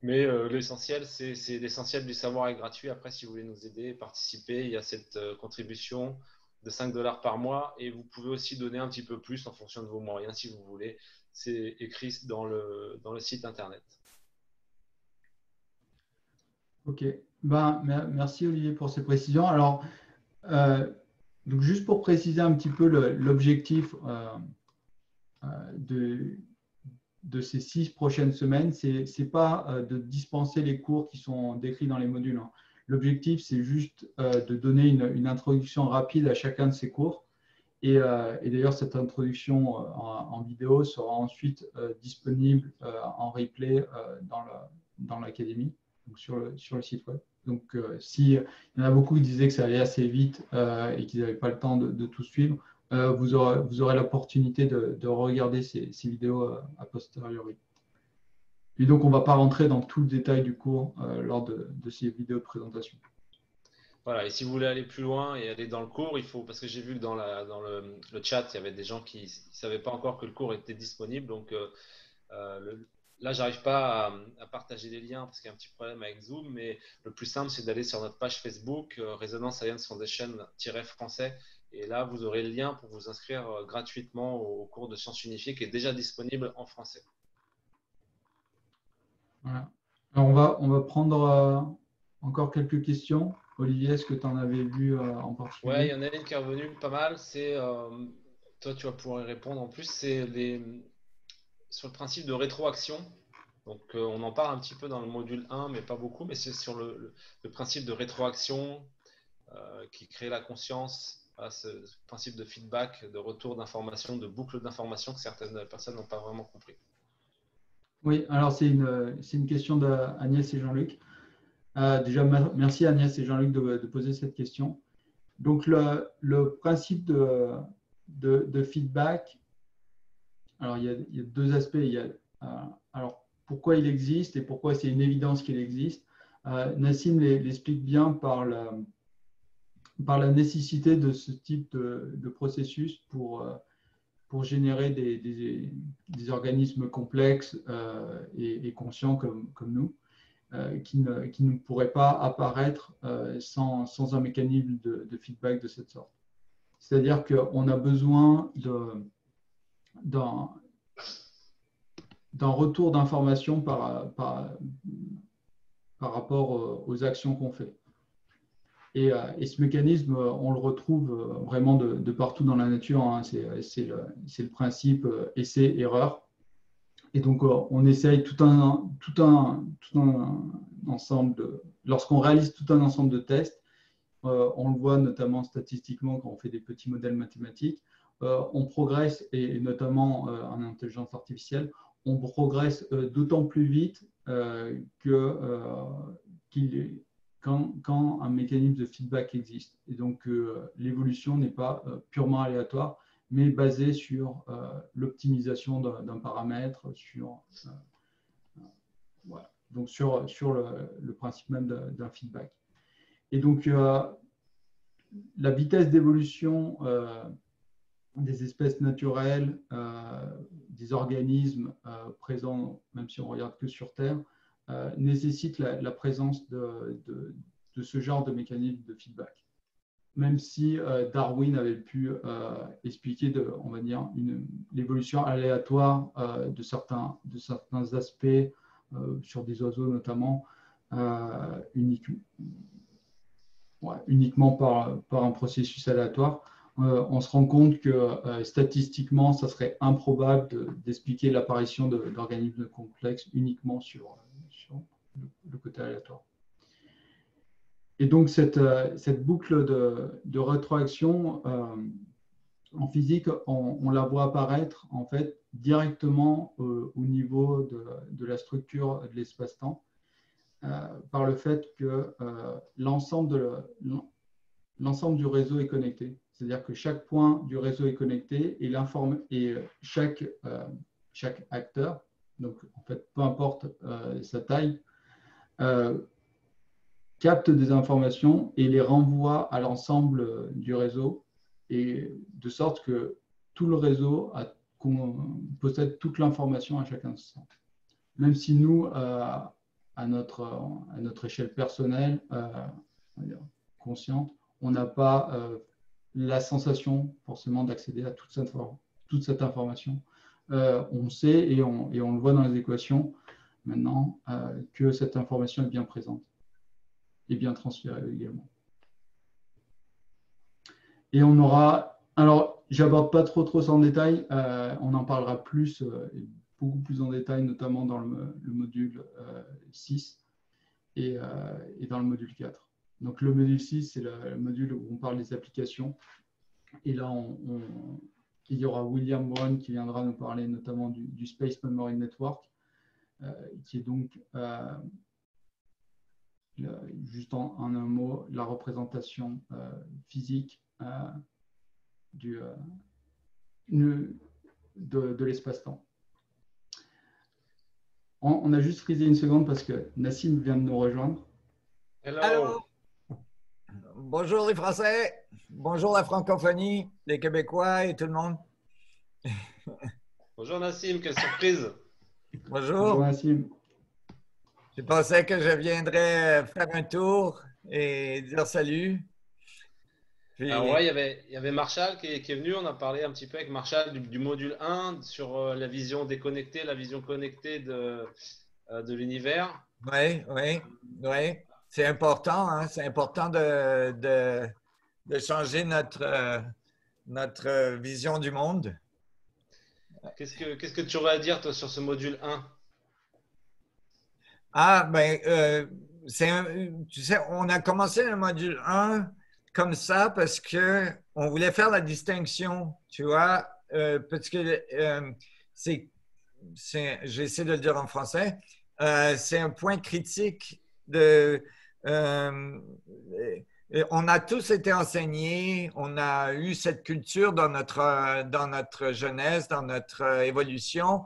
Mais l'essentiel, c'est l'essentiel du savoir est gratuit. Après, si vous voulez nous aider, participer, il y a cette contribution de 5 $ par mois et vous pouvez aussi donner un petit peu plus en fonction de vos moyens si vous voulez. C'est écrit dans le site internet. Ok, merci Olivier pour ces précisions. Alors, donc juste pour préciser un petit peu l'objectif de ces 6 prochaines semaines, ce n'est pas de dispenser les cours qui sont décrits dans les modules. Hein. L'objectif, c'est juste de donner une introduction rapide à chacun de ces cours. Et d'ailleurs, cette introduction en vidéo sera ensuite disponible en replay dans l'académie, donc sur le site web. Donc, s'il y en a beaucoup qui disaient que ça allait assez vite et qu'ils n'avaient pas le temps de tout suivre, vous aurez l'opportunité de regarder ces vidéos a posteriori. Et donc, on ne va pas rentrer dans tout le détail du cours lors de ces vidéos de présentation. Voilà, et si vous voulez aller plus loin et aller dans le cours, il faut, parce que j'ai vu que dans le chat, il y avait des gens qui ne savaient pas encore que le cours était disponible. Donc là, j'arrive pas à partager les liens parce qu'il y a un petit problème avec Zoom, mais le plus simple, c'est d'aller sur notre page Facebook, Resonance Science Foundation-français, et là, vous aurez le lien pour vous inscrire gratuitement au cours de Sciences Unifiées qui est déjà disponible en français. Voilà. Alors, on va prendre encore quelques questions. Olivier, est-ce que tu en avais vu en particulier? Ouais, il y en a une qui est revenue pas mal. C'est toi, tu vas pouvoir y répondre. En plus, c'est sur le principe de rétroaction. Donc, on en parle un petit peu dans le module 1, mais pas beaucoup. Mais c'est sur le principe de rétroaction qui crée la conscience à ce principe de feedback, de retour d'information, de boucle d'information que certaines personnes n'ont pas vraiment compris. Oui, alors c'est une question d'Agnès et Jean-Luc. Déjà, merci Agnès et Jean-Luc de poser cette question. Donc, le principe de feedback, alors il y a deux aspects. Alors, pourquoi il existe et pourquoi c'est une évidence qu'il existe. Nassim l'explique bien par la nécessité de ce type de processus pour générer des organismes complexes et conscients comme nous. Qui ne pourrait pas apparaître sans un mécanisme de feedback de cette sorte. C'est-à-dire qu'on a besoin d'un retour d'information par rapport aux actions qu'on fait. Et ce mécanisme, on le retrouve vraiment de partout dans la nature. Hein. C'est le principe essai-erreur. Et donc, on essaye tout un ensemble lorsqu'on réalise tout un ensemble de tests, on le voit notamment statistiquement quand on fait des petits modèles mathématiques, on progresse, et notamment en intelligence artificielle, on progresse d'autant plus vite quand un mécanisme de feedback existe. Et donc, l'évolution n'est pas purement aléatoire, mais basé sur l'optimisation d'un paramètre, voilà. Donc sur le principe même d'un feedback. Et donc, la vitesse d'évolution des espèces naturelles, des organismes présents, même si on ne regarde que sur Terre, nécessite la présence de ce genre de mécanisme de feedback. Même si Darwin avait pu expliquer, on va dire, l'évolution aléatoire de certains aspects, sur des oiseaux notamment, uniquement par un processus aléatoire, on se rend compte que statistiquement, ça serait improbable d'expliquer l'apparition d'organismes complexes uniquement sur le côté aléatoire. Et donc, cette boucle de rétroaction en physique, on la voit apparaître en fait directement au niveau de la structure de l'espace-temps par le fait que l'ensemble du réseau est connecté. C'est-à-dire que chaque point du réseau est connecté et chaque acteur, donc en fait, peu importe sa taille, capte des informations et les renvoie à l'ensemble du réseau, et de sorte que tout le réseau possède toute l'information à chaque instant. Même si nous, à notre échelle personnelle, consciente, on n'a pas la sensation forcément d'accéder à toute cette information. On sait et on le voit dans les équations maintenant que cette information est bien présente et bien transférée également. Et on aura, alors j'aborde pas trop ça en détail, on en parlera plus, beaucoup plus en détail, notamment dans le module 6 et dans le module 4. Donc le module 6, c'est le module où on parle des applications. Et là, il y aura William Brown qui viendra nous parler notamment du Space Memory Network, qui est donc, juste en un mot, la représentation physique de l'espace-temps. On a juste frisé une seconde parce que Nassim vient de nous rejoindre. Hello. Allô. Bonjour les Français, bonjour la francophonie, les Québécois et tout le monde. Bonjour Nassim, quelle surprise. Bonjour. Nassim. Je pensais que je viendrais faire un tour et dire salut. Puis... Alors ouais, il y avait Marshall qui est venu, on a parlé un petit peu avec Marshall du module 1 sur la vision déconnectée, la vision connectée de l'univers. Oui. C'est important, hein? C'est important de changer notre vision du monde. Qu'est-ce que tu aurais à dire, toi, sur ce module 1? Ah, ben, tu sais, on a commencé le module 1 comme ça parce qu'on voulait faire la distinction, tu vois, parce que j'essaie de le dire en français, c'est un point critique on a tous été enseignés, on a eu cette culture dans notre jeunesse, dans notre évolution,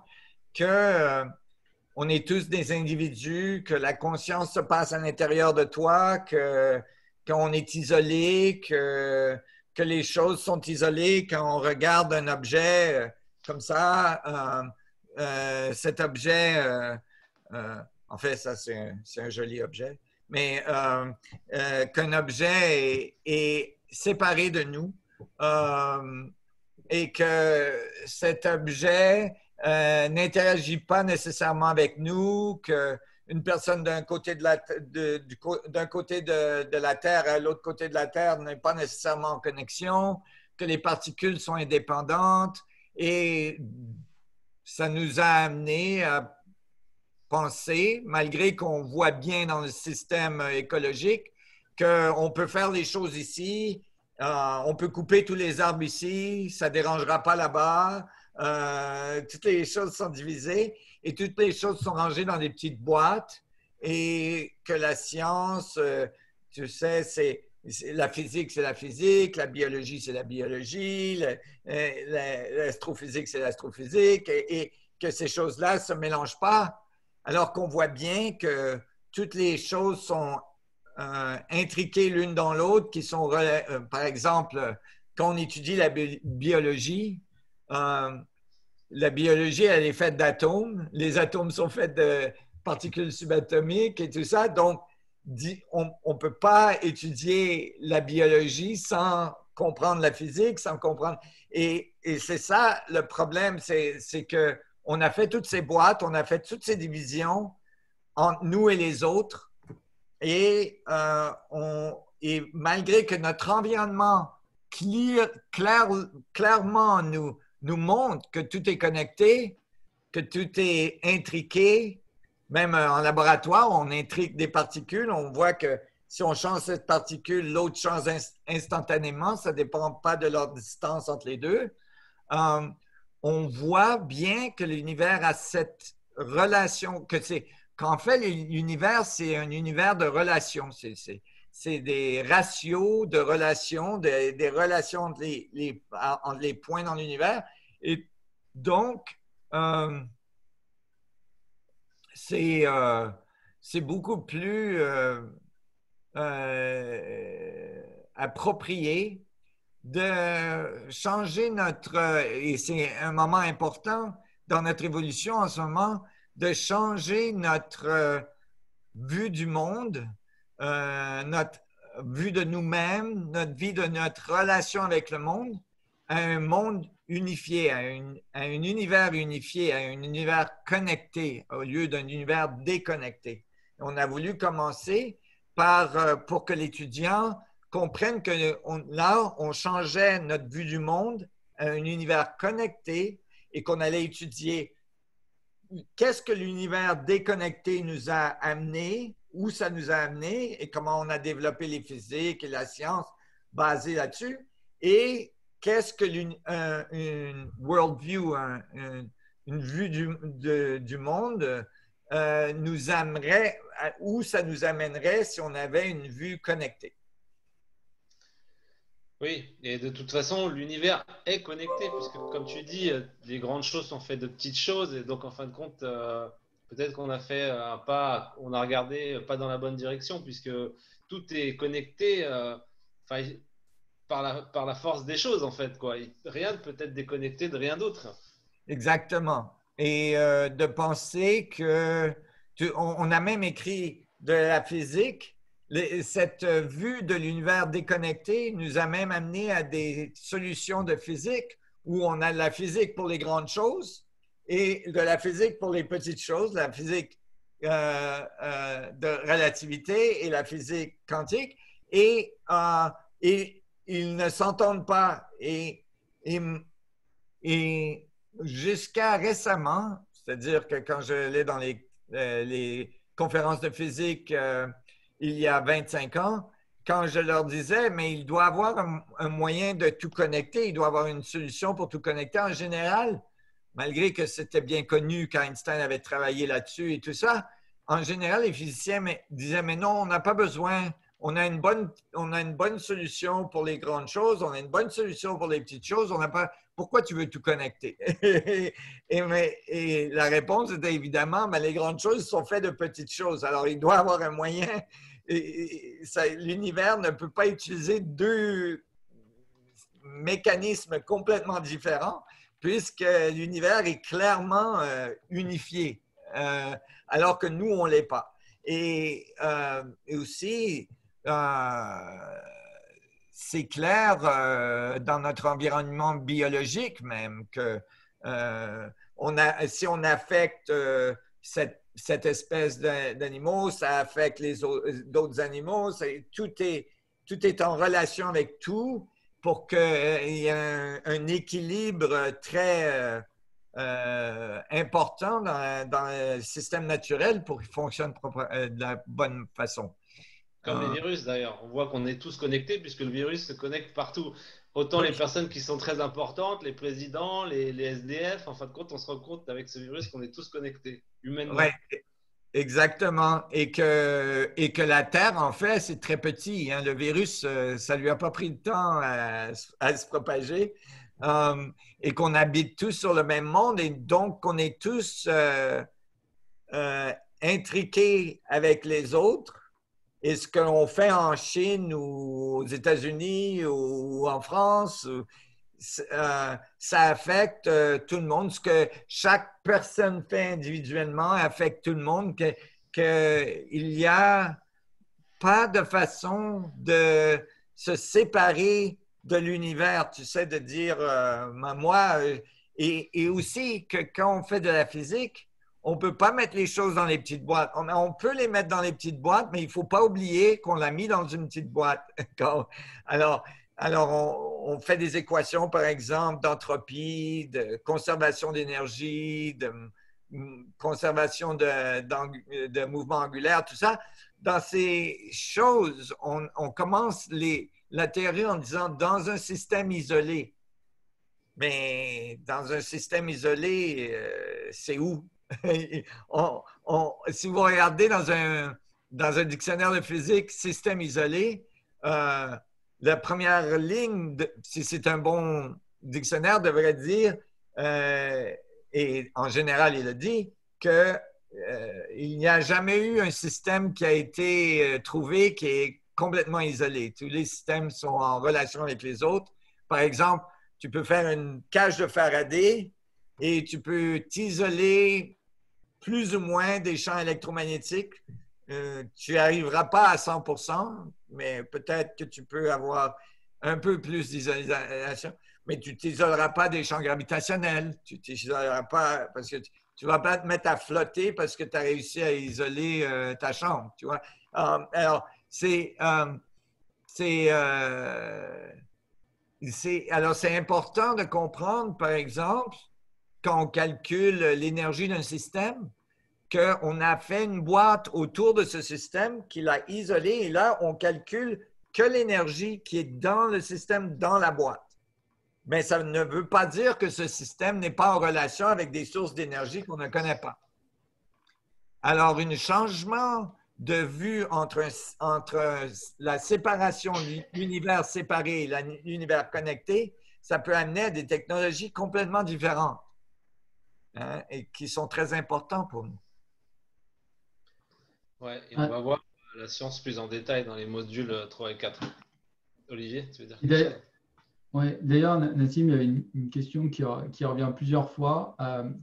que on est tous des individus, que la conscience se passe à l'intérieur de toi, qu'on est isolé, que les choses sont isolées, quand on regarde un objet comme ça, cet objet, en fait, ça c'est un joli objet, mais qu'un objet est séparé de nous et que cet objet n'interagit pas nécessairement avec nous, qu'une personne d'un côté de la Terre à l'autre côté de la Terre n'est pas nécessairement en connexion, que les particules sont indépendantes, et ça nous a amené à penser, malgré qu'on voit bien dans le système écologique, qu'on peut faire les choses ici, on peut couper tous les arbres ici, ça ne dérangera pas là-bas. Toutes les choses sont divisées et toutes les choses sont rangées dans des petites boîtes, et que la science, tu sais, la physique, c'est la physique, la biologie, c'est la biologie, l'astrophysique, c'est l'astrophysique, et que ces choses-là ne se mélangent pas, alors qu'on voit bien que toutes les choses sont intriquées l'une dans l'autre, qui sont, par exemple, quand on étudie la biologie, la biologie, elle est faite d'atomes. Les atomes sont faits de particules subatomiques et tout ça. Donc, on ne peut pas étudier la biologie sans comprendre la physique, sans comprendre. Et c'est ça le problème, c'est qu'on a fait toutes ces boîtes, on a fait toutes ces divisions entre nous et les autres. Et malgré que notre environnement clairement nous montre que tout est connecté, que tout est intriqué. Même en laboratoire, on intrigue des particules, on voit que si on change cette particule, l'autre change instantanément. Ça ne dépend pas de leur distance entre les deux. On voit bien que l'univers a cette relation, qu'en fait, l'univers, c'est un univers de relations. C'est des ratios de relations, des relations entre les points dans l'univers. Et donc, c'est beaucoup plus approprié de changer et c'est un moment important dans notre évolution en ce moment, de changer notre vue du monde, notre vue de nous-mêmes, notre vie de notre relation avec le monde, à un monde unifié, à un univers unifié, à un univers connecté au lieu d'un univers déconnecté. On a voulu commencer pour que l'étudiant comprenne que là, on changeait notre vue du monde à un univers connecté et qu'on allait étudier qu'est-ce que l'univers déconnecté nous a amené, où ça nous a amené et comment on a développé les physiques et la science basée là-dessus et qu'est-ce que une worldview, une vue du monde nous amènerait, où ça nous amènerait si on avait une vue connectée. Oui, et de toute façon, l'univers est connecté, puisque comme tu dis, les grandes choses sont faites de petites choses, et donc en fin de compte, peut-être qu'on a fait un pas, on a regardé pas dans la bonne direction, puisque tout est connecté par la force des choses, en fait, quoi. Rien ne peut être déconnecté de rien d'autre. Exactement. Et de penser que, on a même écrit de la physique, cette vue de l'univers déconnecté nous a même amené à des solutions de physique où on a de la physique pour les grandes choses et de la physique pour les petites choses, la physique de relativité et la physique quantique. Et ils ne s'entendent pas. Et jusqu'à récemment, c'est-à-dire que quand je l'ai dans les conférences de physique il y a 25 ans, quand je leur disais, mais il doit avoir un moyen de tout connecter, il doit avoir une solution pour tout connecter. En général, malgré que c'était bien connu qu'Einstein avait travaillé là-dessus et tout ça, en général, les physiciens disaient, mais non, on n'a pas besoin, on a une bonne solution pour les grandes choses, on a une bonne solution pour les petites choses, on n'a pas... Pourquoi tu veux tout connecter? et la réponse était évidemment, mais les grandes choses sont faites de petites choses. Alors, il doit y avoir un moyen. L'univers ne peut pas utiliser deux mécanismes complètement différents puisque l'univers est clairement unifié, alors que nous, on ne l'est pas. Et aussi, c'est clair dans notre environnement biologique même que si on affecte cette espèce d'animaux, ça affecte d'autres animaux. Tout est en relation avec tout pour qu'il y ait un équilibre très important dans le système naturel pour qu'il fonctionne de la bonne façon. Comme les virus d'ailleurs, on voit qu'on est tous connectés puisque le virus se connecte partout. Autant les personnes qui sont très importantes, les présidents, les SDF, en fin de compte, on se rend compte avec ce virus qu'on est tous connectés, humainement. Oui, exactement. Et que la Terre, en fait, c'est très petit. Hein. Le virus, ça ne lui a pas pris le temps à se propager. Et qu'on habite tous sur le même monde et donc qu'on est tous intriqués avec les autres. Et ce qu'on fait en Chine ou aux États-Unis ou en France, ça affecte tout le monde. Ce que chaque personne fait individuellement affecte tout le monde. Qu'il n'y a pas de façon de se séparer de l'univers, tu sais, de dire moi, et aussi que quand on fait de la physique, on ne peut pas mettre les choses dans les petites boîtes. On peut les mettre dans les petites boîtes, mais il ne faut pas oublier qu'on l'a mis dans une petite boîte. Alors on fait des équations, par exemple, d'entropie, de conservation d'énergie, de conservation de mouvement angulaire, tout ça. dans ces choses, on commence la théorie en disant dans un système isolé. Mais dans un système isolé, c'est où? Si vous regardez dans un dictionnaire de physique, système isolé, la première ligne, si c'est un bon dictionnaire, devrait dire, et en général il le dit, qu'il n'y a jamais eu un système qui a été trouvé qui est complètement isolé. Tous les systèmes sont en relation avec les autres. Par exemple, tu peux faire une cage de Faraday et tu peux t'isoler plus ou moins des champs électromagnétiques. Tu n'arriveras pas à 100%, mais peut-être que tu peux avoir un peu plus d'isolation, mais tu ne t'isoleras pas des champs gravitationnels. Tu ne t'isoleras pas parce que tu ne vas pas te mettre à flotter parce que tu as réussi à isoler ta chambre. Tu vois? Alors, c'est important de comprendre, par exemple, quand on calcule l'énergie d'un système, qu'on a fait une boîte autour de ce système, qu'il a isolé, et là, on calcule que l'énergie qui est dans le système, dans la boîte. Mais ça ne veut pas dire que ce système n'est pas en relation avec des sources d'énergie qu'on ne connaît pas. Alors, un changement de vue entre la séparation, l'univers séparé et l'univers connecté, ça peut amener à des technologies complètement différentes, hein, et qui sont très importantes pour nous. Ouais, et on va voir la science plus en détail dans les modules 3 et 4. Olivier, tu veux dire quelque chose? Ouais, d'ailleurs, Nassim, il y avait une question qui revient plusieurs fois.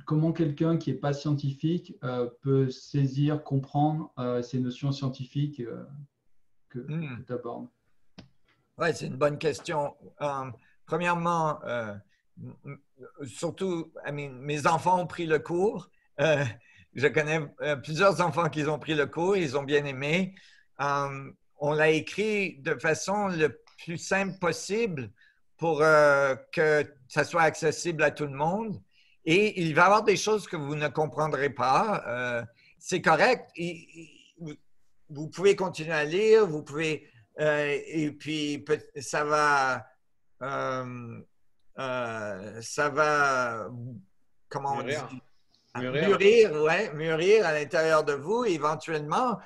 Comment quelqu'un qui n'est pas scientifique peut saisir, comprendre ces notions scientifiques que tu abordes? Oui, c'est une bonne question. Premièrement, surtout, mes enfants ont pris le cours. Je connais plusieurs enfants qui ont pris le cours, ils ont bien aimé. On l'a écrit de façon le plus simple possible pour que ça soit accessible à tout le monde. Et il va y avoir des choses que vous ne comprendrez pas. C'est correct. Vous pouvez continuer à lire, vous pouvez, et puis ça va, comment on dit? Mûrir à l'intérieur de vous. Éventuellement,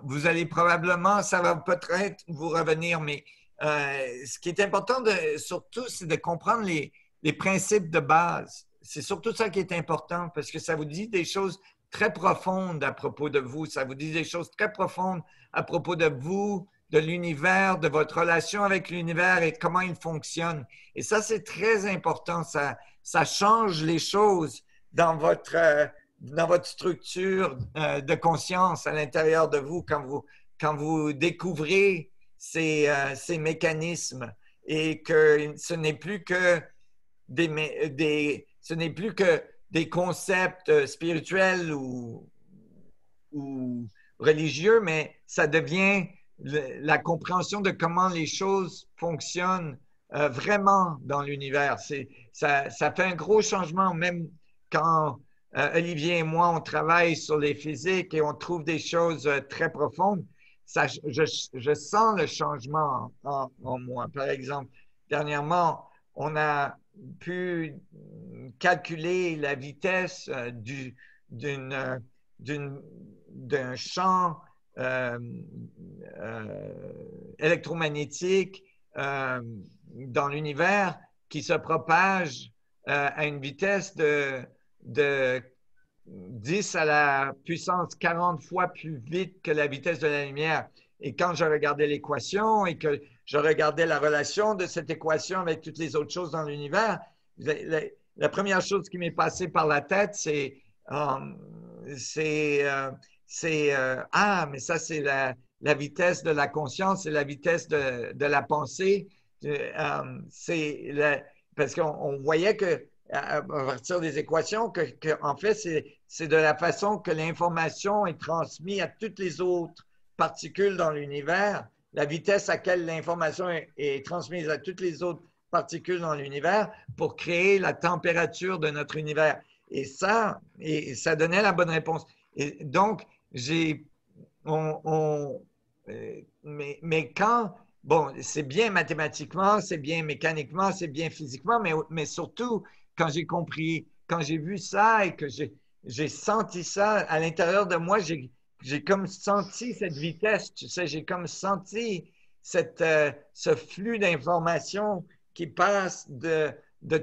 vous allez probablement, ça va peut-être vous revenir, mais ce qui est important surtout, c'est de comprendre les principes de base. C'est surtout ça qui est important parce que ça vous dit des choses très profondes à propos de vous. Ça vous dit des choses très profondes à propos de vous, de l'univers, de votre relation avec l'univers et comment il fonctionne. Et ça, c'est très important. Ça change les choses dans votre structure de conscience à l'intérieur de vous quand vous découvrez ces mécanismes et que ce n'est plus que des concepts spirituels ou religieux, mais ça devient la compréhension de comment les choses fonctionnent vraiment dans l'univers. Ça fait un gros changement, même quand Olivier et moi, on travaille sur les physiques et on trouve des choses très profondes. Je sens le changement en moi. Par exemple, dernièrement, on a pu calculer la vitesse d'un champ électromagnétique dans l'univers qui se propage à une vitesse de 10 à la puissance 40 fois plus vite que la vitesse de la lumière. Et quand je regardais l'équation et que je regardais la relation de cette équation avec toutes les autres choses dans l'univers, la première chose qui m'est passée par la tête, c'est mais ça, c'est la vitesse de la conscience et la vitesse de la pensée. Parce qu'on voyait que à partir des équations, en fait, c'est de la façon que l'information est transmise à toutes les autres particules dans l'univers, la vitesse à laquelle l'information est transmise à toutes les autres particules dans l'univers pour créer la température de notre univers. Et ça donnait la bonne réponse. Et donc, j'ai mais quand, bon, c'est bien mathématiquement, c'est bien mécaniquement, c'est bien physiquement, mais surtout quand j'ai compris, quand j'ai vu ça et que j'ai senti ça à l'intérieur de moi, j'ai comme senti cette vitesse, tu sais, j'ai comme senti ce flux d'informations qui passe de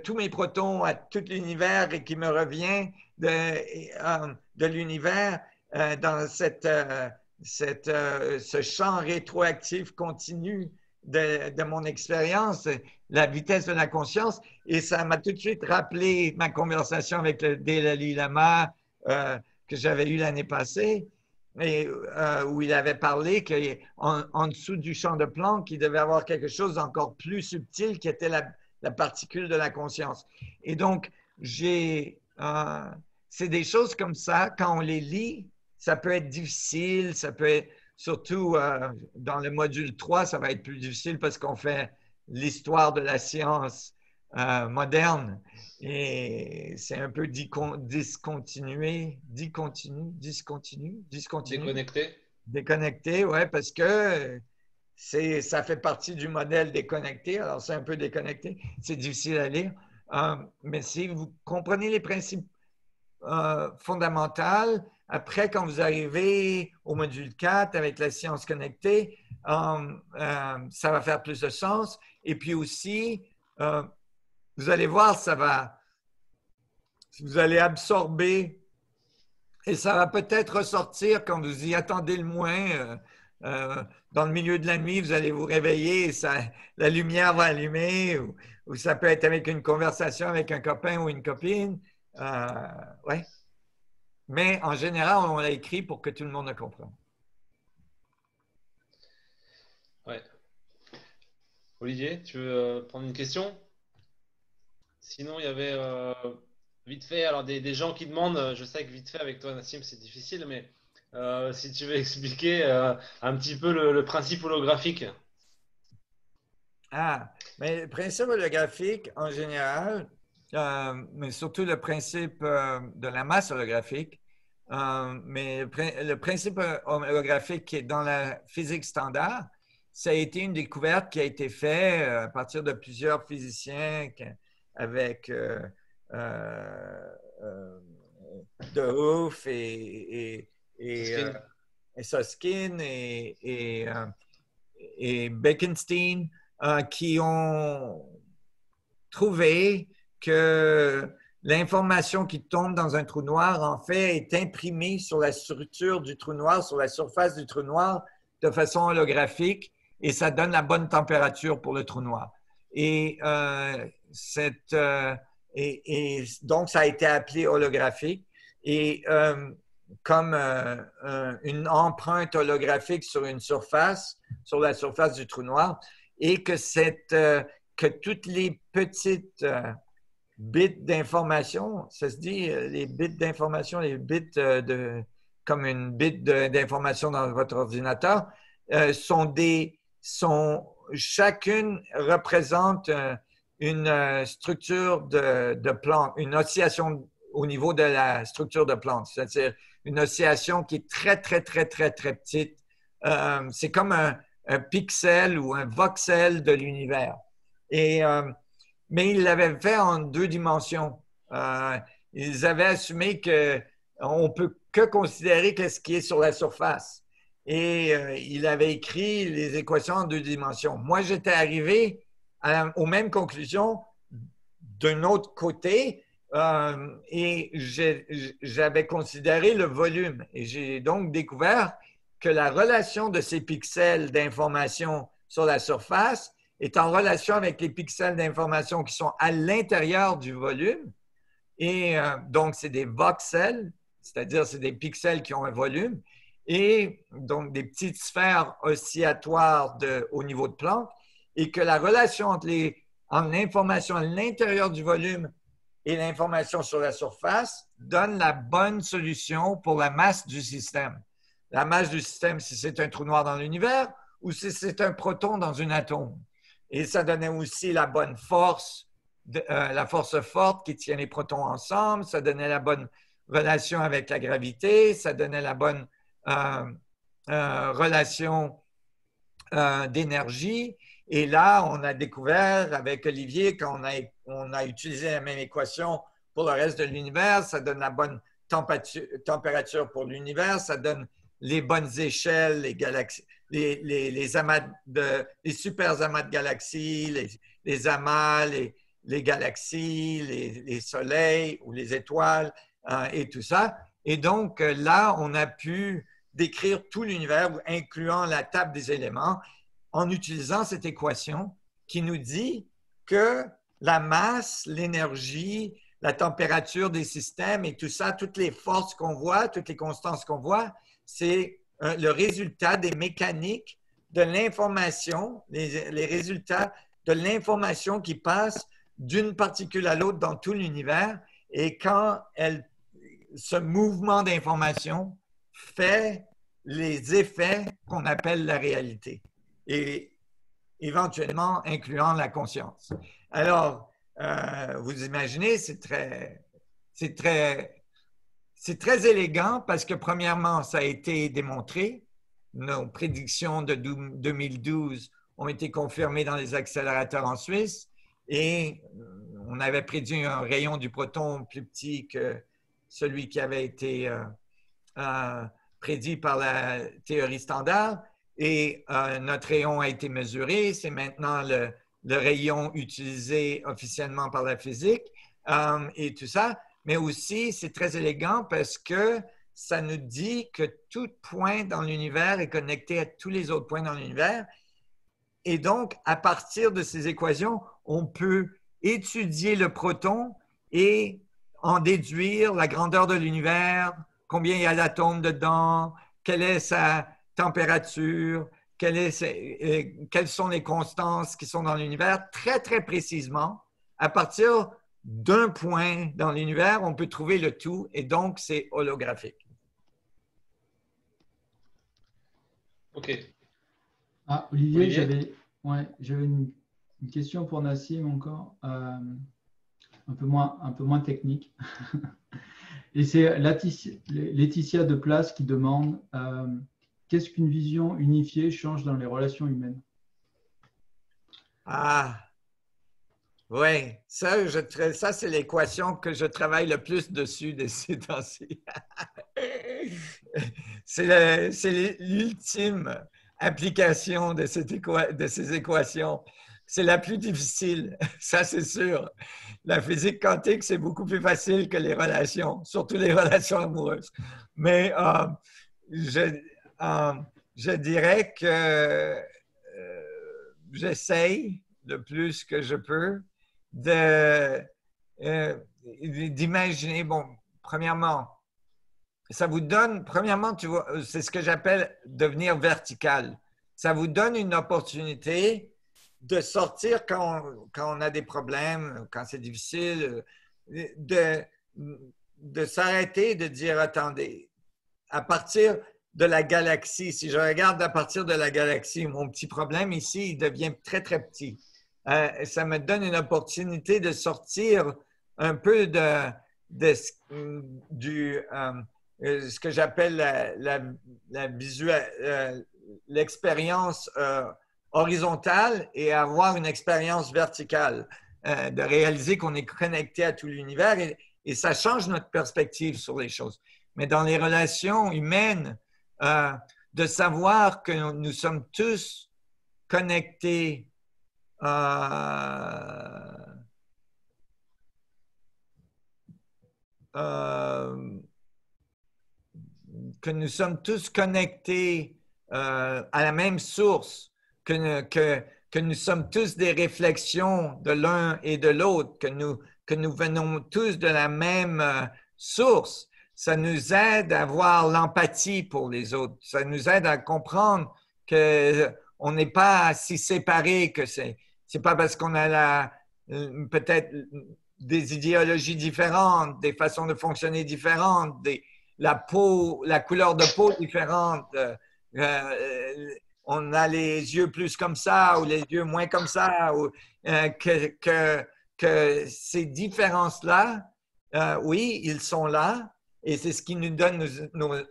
tous mes protons à tout l'univers et qui me revient de l'univers dans ce champ rétroactif continu de mon expérience, la vitesse de la conscience. Et ça m'a tout de suite rappelé ma conversation avec le Dalai Lama que j'avais eue l'année passée, et, où il avait parlé qu'en dessous du champ de Planck, il devait y avoir quelque chose d'encore plus subtil qui était la particule de la conscience. Et donc, c'est des choses comme ça, quand on les lit, ça peut être difficile, ça peut être, surtout dans le module 3, ça va être plus difficile parce qu'on fait l'histoire de la science moderne et c'est un peu discontinué. Déconnecté, oui, parce que ça fait partie du modèle déconnecté, alors c'est un peu déconnecté, c'est difficile à lire, mais si vous comprenez les principes fondamentaux, après, quand vous arrivez au module 4 avec la science connectée, ça va faire plus de sens. Et puis aussi, vous allez voir, vous allez absorber et ça va peut-être ressortir quand vous y attendez le moins. Dans le milieu de la nuit, vous allez vous réveiller et la lumière va allumer ou ça peut être avec une conversation avec un copain ou une copine. Ouais. Mais en général, on l'a écrit pour que tout le monde le comprenne. Ouais. Olivier, tu veux prendre une question? Sinon, il y avait vite fait, alors des gens qui demandent, je sais que vite fait avec toi, Nassim, c'est difficile, mais si tu veux expliquer un petit peu le principe holographique. Mais le principe holographique, en général, mais surtout le principe de la masse holographique, mais le principe holographique qui est dans la physique standard, ça a été une découverte qui a été faite à partir de plusieurs physiciens avec De Hoof et Susskind et Bekenstein qui ont trouvé que l'information qui tombe dans un trou noir, en fait, est imprimée sur la structure du trou noir, sur la surface du trou noir, de façon holographique, et ça donne la bonne température pour le trou noir. Et donc, ça a été appelé holographique. Et comme une empreinte holographique sur une surface, sur la surface du trou noir, et que toutes les petites bits d'information, ça se dit les bits d'information, les bits comme une bit d'information dans votre ordinateur, chacune représente une structure de Planck, une oscillation au niveau de la structure de Planck, c'est-à-dire une oscillation qui est très, très, très, très, très petite. C'est comme un pixel ou un voxel de l'univers. Mais ils l'avaient fait en 2 dimensions. Ils avaient assumé qu'on ne peut que considérer ce qui est sur la surface. Et il avait écrit les équations en 2 dimensions. Moi, j'étais arrivé aux mêmes conclusions d'un autre côté et j'avais considéré le volume. Et j'ai donc découvert que la relation de ces pixels d'information sur la surface est en relation avec les pixels d'information qui sont à l'intérieur du volume. Et donc, c'est des voxels, c'est-à-dire c'est des pixels qui ont un volume, et donc des petites sphères oscillatoires au niveau de Planck, et que la relation entre l'information à l'intérieur du volume et l'information sur la surface donne la bonne solution pour la masse du système. La masse du système, si c'est un trou noir dans l'univers ou si c'est un proton dans un atome. Et ça donnait aussi la bonne force, la force forte qui tient les protons ensemble, ça donnait la bonne relation avec la gravité, ça donnait la bonne relation d'énergie. Et là, on a découvert avec Olivier, quand on a utilisé la même équation pour le reste de l'univers, ça donne la bonne température pour l'univers, ça donne les bonnes échelles, les galaxies, les amas les super amas de galaxies, les amas, les galaxies, les soleils ou les étoiles et tout ça. Et donc là, on a pu décrire tout l'univers, incluant la table des éléments, en utilisant cette équation qui nous dit que la masse, l'énergie, la température des systèmes et tout ça, toutes les forces qu'on voit, toutes les constances qu'on voit, c'est le résultat des mécaniques de l'information, les résultats de l'information qui passe d'une particule à l'autre dans tout l'univers. Et quand ce mouvement d'information fait les effets qu'on appelle la réalité, et éventuellement incluant la conscience. Alors, vous imaginez, c'est très élégant parce que premièrement, ça a été démontré. Nos prédictions de 2012 ont été confirmées dans les accélérateurs en Suisse et on avait prédit un rayon du proton plus petit que celui qui avait été prédit par la théorie standard. Et notre rayon a été mesuré. C'est maintenant le rayon utilisé officiellement par la physique et tout ça. Mais aussi, c'est très élégant parce que ça nous dit que tout point dans l'univers est connecté à tous les autres points dans l'univers. Et donc, à partir de ces équations, on peut étudier le proton et en déduire la grandeur de l'univers, combien il y a d'atomes dedans, quelle est sa température, quelles sont les constances qui sont dans l'univers, très, très précisément. À partir d'un point dans l'univers, on peut trouver le tout et donc c'est holographique. OK. Ah, Olivier, j'avais une question pour Nassim encore, un peu moins technique. Et c'est Laetitia de Place qui demande qu'est-ce qu'une vision unifiée change dans les relations humaines? Ah, oui, ça c'est l'équation que je travaille le plus dessus de ces temps-ci. C'est l'ultime application de ces équations. C'est la plus difficile, ça c'est sûr. La physique quantique, c'est beaucoup plus facile que les relations, surtout les relations amoureuses. Mais je dirais que j'essaye le plus que je peux d'imaginer, bon, premièrement, ça vous donne, premièrement, tu vois, c'est ce que j'appelle devenir vertical. Ça vous donne une opportunité de sortir quand on a des problèmes, quand c'est difficile, de s'arrêter, de dire, attendez, à partir de la galaxie, si je regarde à partir de la galaxie, mon petit problème ici, il devient très, très petit. Ça me donne une opportunité de sortir un peu de ce que j'appelle l'expérience horizontale et avoir une expérience verticale, de réaliser qu'on est connecté à tout l'univers et ça change notre perspective sur les choses. Mais dans les relations humaines, de savoir que nous sommes tous connectés que nous sommes tous connectés à la même source, que nous sommes tous des réflexions de l'un et de l'autre, que nous venons tous de la même source, ça nous aide à avoir l'empathie pour les autres. Ça nous aide à comprendre qu'on n'est pas si séparés, que c'est pas parce qu'on a peut-être des idéologies différentes, des façons de fonctionner différentes, la couleur de peau différente. On a les yeux plus comme ça ou les yeux moins comme ça. Que ces différences-là, oui, ils sont là et c'est ce qui nous donne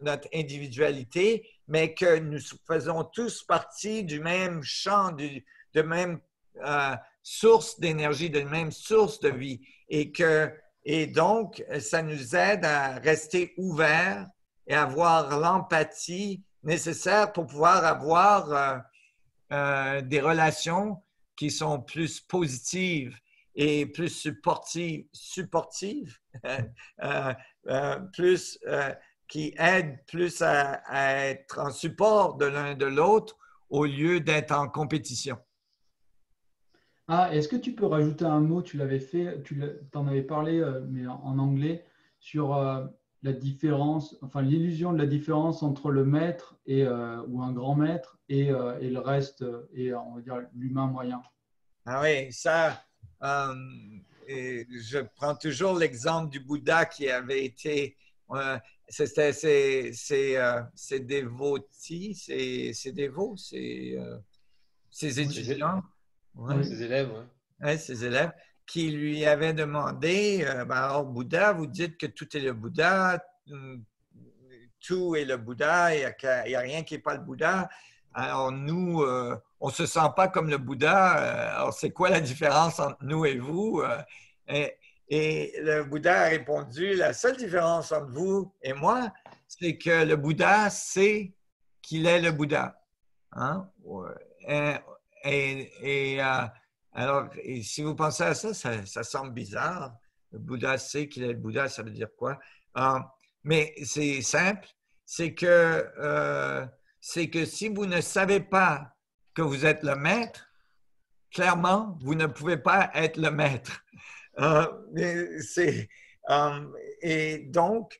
notre individualité mais que nous faisons tous partie du même champ, de même source d'énergie, de même source de vie. Et donc, ça nous aide à rester ouverts et avoir l'empathie nécessaire pour pouvoir avoir des relations qui sont plus positives et plus supportives plus, qui aident plus à être en support de l'un de l'autre au lieu d'être en compétition. Ah, est-ce que tu peux rajouter un mot? Tu l'avais fait, en avais parlé, mais en anglais, sur la différence, enfin l'illusion de la différence entre le maître ou un grand maître et le reste, et on va dire l'humain moyen. Ah oui, ça, et je prends toujours l'exemple du Bouddha qui avait été, c'est dévotis, c'est dévots, ses étudiants. Ouais, ses élèves, ses élèves, qui lui avaient demandé, alors Bouddha, vous dites que tout est le Bouddha, tout est le Bouddha, il n'y a rien qui n'est pas le Bouddha. Alors nous, on ne se sent pas comme le Bouddha. Alors c'est quoi la différence entre nous et vous? Et le Bouddha a répondu, la seule différence entre vous et moi, c'est que le Bouddha sait qu'il est le Bouddha. Hein? Alors, si vous pensez à ça, ça semble bizarre. Le Bouddha sait qu'il est le Bouddha, ça veut dire quoi? Mais c'est simple, c'est que si vous ne savez pas que vous êtes le maître, clairement, vous ne pouvez pas être le maître. Et donc,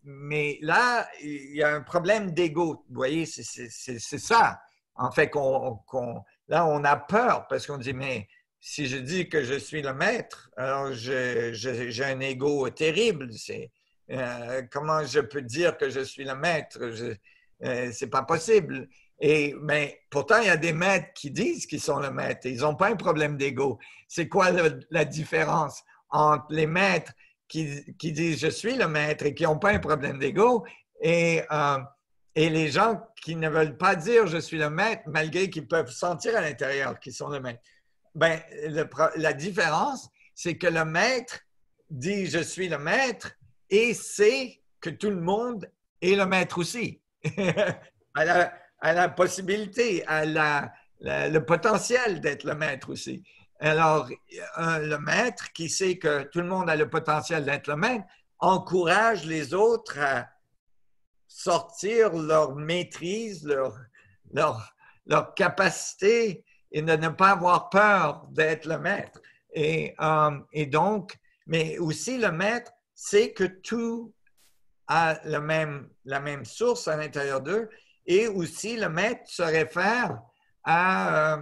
mais là, il y a un problème d'ego. Vous voyez, c'est ça. En fait, là, on a peur parce qu'on dit, mais si je dis que je suis le maître, alors j'ai un ego terrible. Comment je peux dire que je suis le maître? C'est pas possible. Mais pourtant, il y a des maîtres qui disent qu'ils sont le maître. Ils n'ont pas un problème d'ego. C'est quoi la différence entre les maîtres qui disent « je suis le maître » et qui n'ont pas un problème d'ego et les gens qui ne veulent pas dire « je suis le maître » malgré qu'ils peuvent sentir à l'intérieur qu'ils sont le maître? Ben, la différence, c'est que le maître dit « je suis le maître » et sait que tout le monde est le maître aussi. à la possibilité, le potentiel d'être le maître aussi. Alors, le maître qui sait que tout le monde a le potentiel d'être le maître encourage les autres à sortir leur maîtrise, leur capacité et de ne pas avoir peur d'être le maître. Et donc, mais aussi le maître sait que tout a la même source à l'intérieur d'eux. Et aussi, le maître se réfère à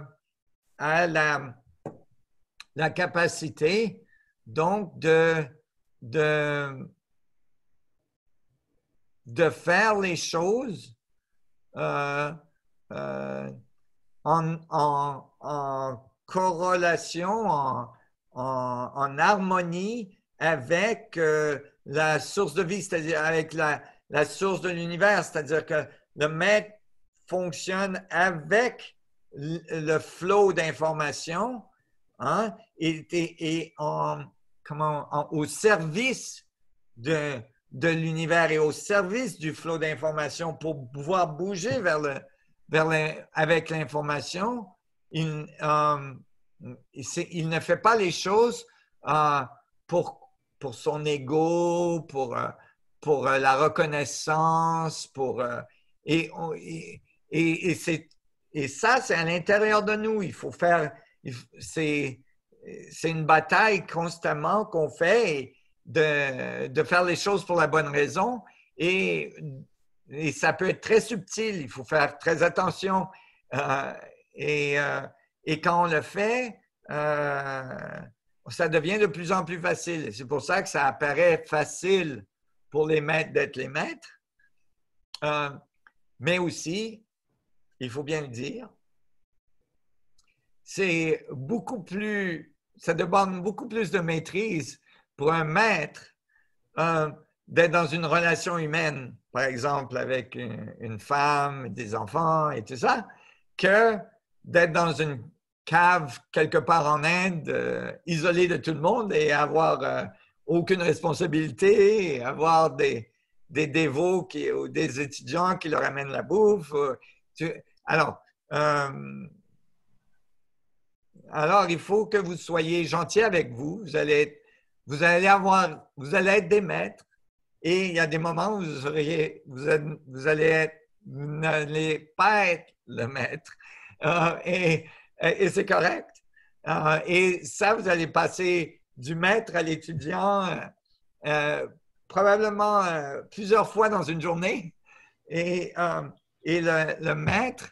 la capacité, donc, de faire les choses en corrélation, en harmonie avec la source de vie, c'est-à-dire avec la source de l'univers, c'est-à-dire que le maître fonctionne avec le flot d'informations et au service de l'univers et au service du flot d'informations pour pouvoir bouger avec l'information. Il ne fait pas les choses pour son ego, pour la reconnaissance, et ça, c'est à l'intérieur de nous. Il faut faire, c'est une bataille constamment qu'on fait de faire les choses pour la bonne raison et ça peut être très subtil. Il faut faire très attention et quand on le fait, ça devient de plus en plus facile. C'est pour ça que ça apparaît facile pour les maîtres d'être les maîtres. Mais aussi, il faut bien le dire, c'est ça demande beaucoup plus de maîtrise pour un maître d'être dans une relation humaine, par exemple avec une femme, des enfants et tout ça, que d'être dans une cave quelque part en Inde, isolé de tout le monde et avoir aucune responsabilité, et avoir des dévots ou des étudiants qui leur amènent la bouffe. Alors, il faut que vous soyez gentil avec vous. Vous allez être des maîtres. Et il y a des moments où vous n'allez pas être le maître. Et c'est correct. Et ça, vous allez passer du maître à l'étudiant probablement plusieurs fois dans une journée. Et le maître,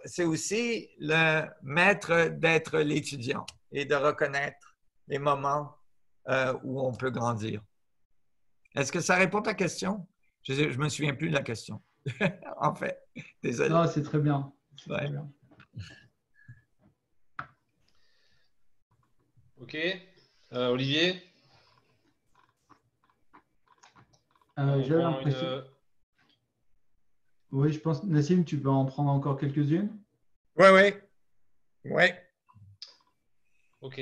c'est aussi le maître d'être l'étudiant et de reconnaître les moments où on peut grandir. Est-ce que ça répond à ta question? Je ne me souviens plus de la question. En fait, désolé. Non, c'est très bien. Ouais. Très bien. Ok. Olivier? J'ai l'impression. Oui, je pense, Nassim, tu peux en prendre encore quelques-unes? Oui. Ok.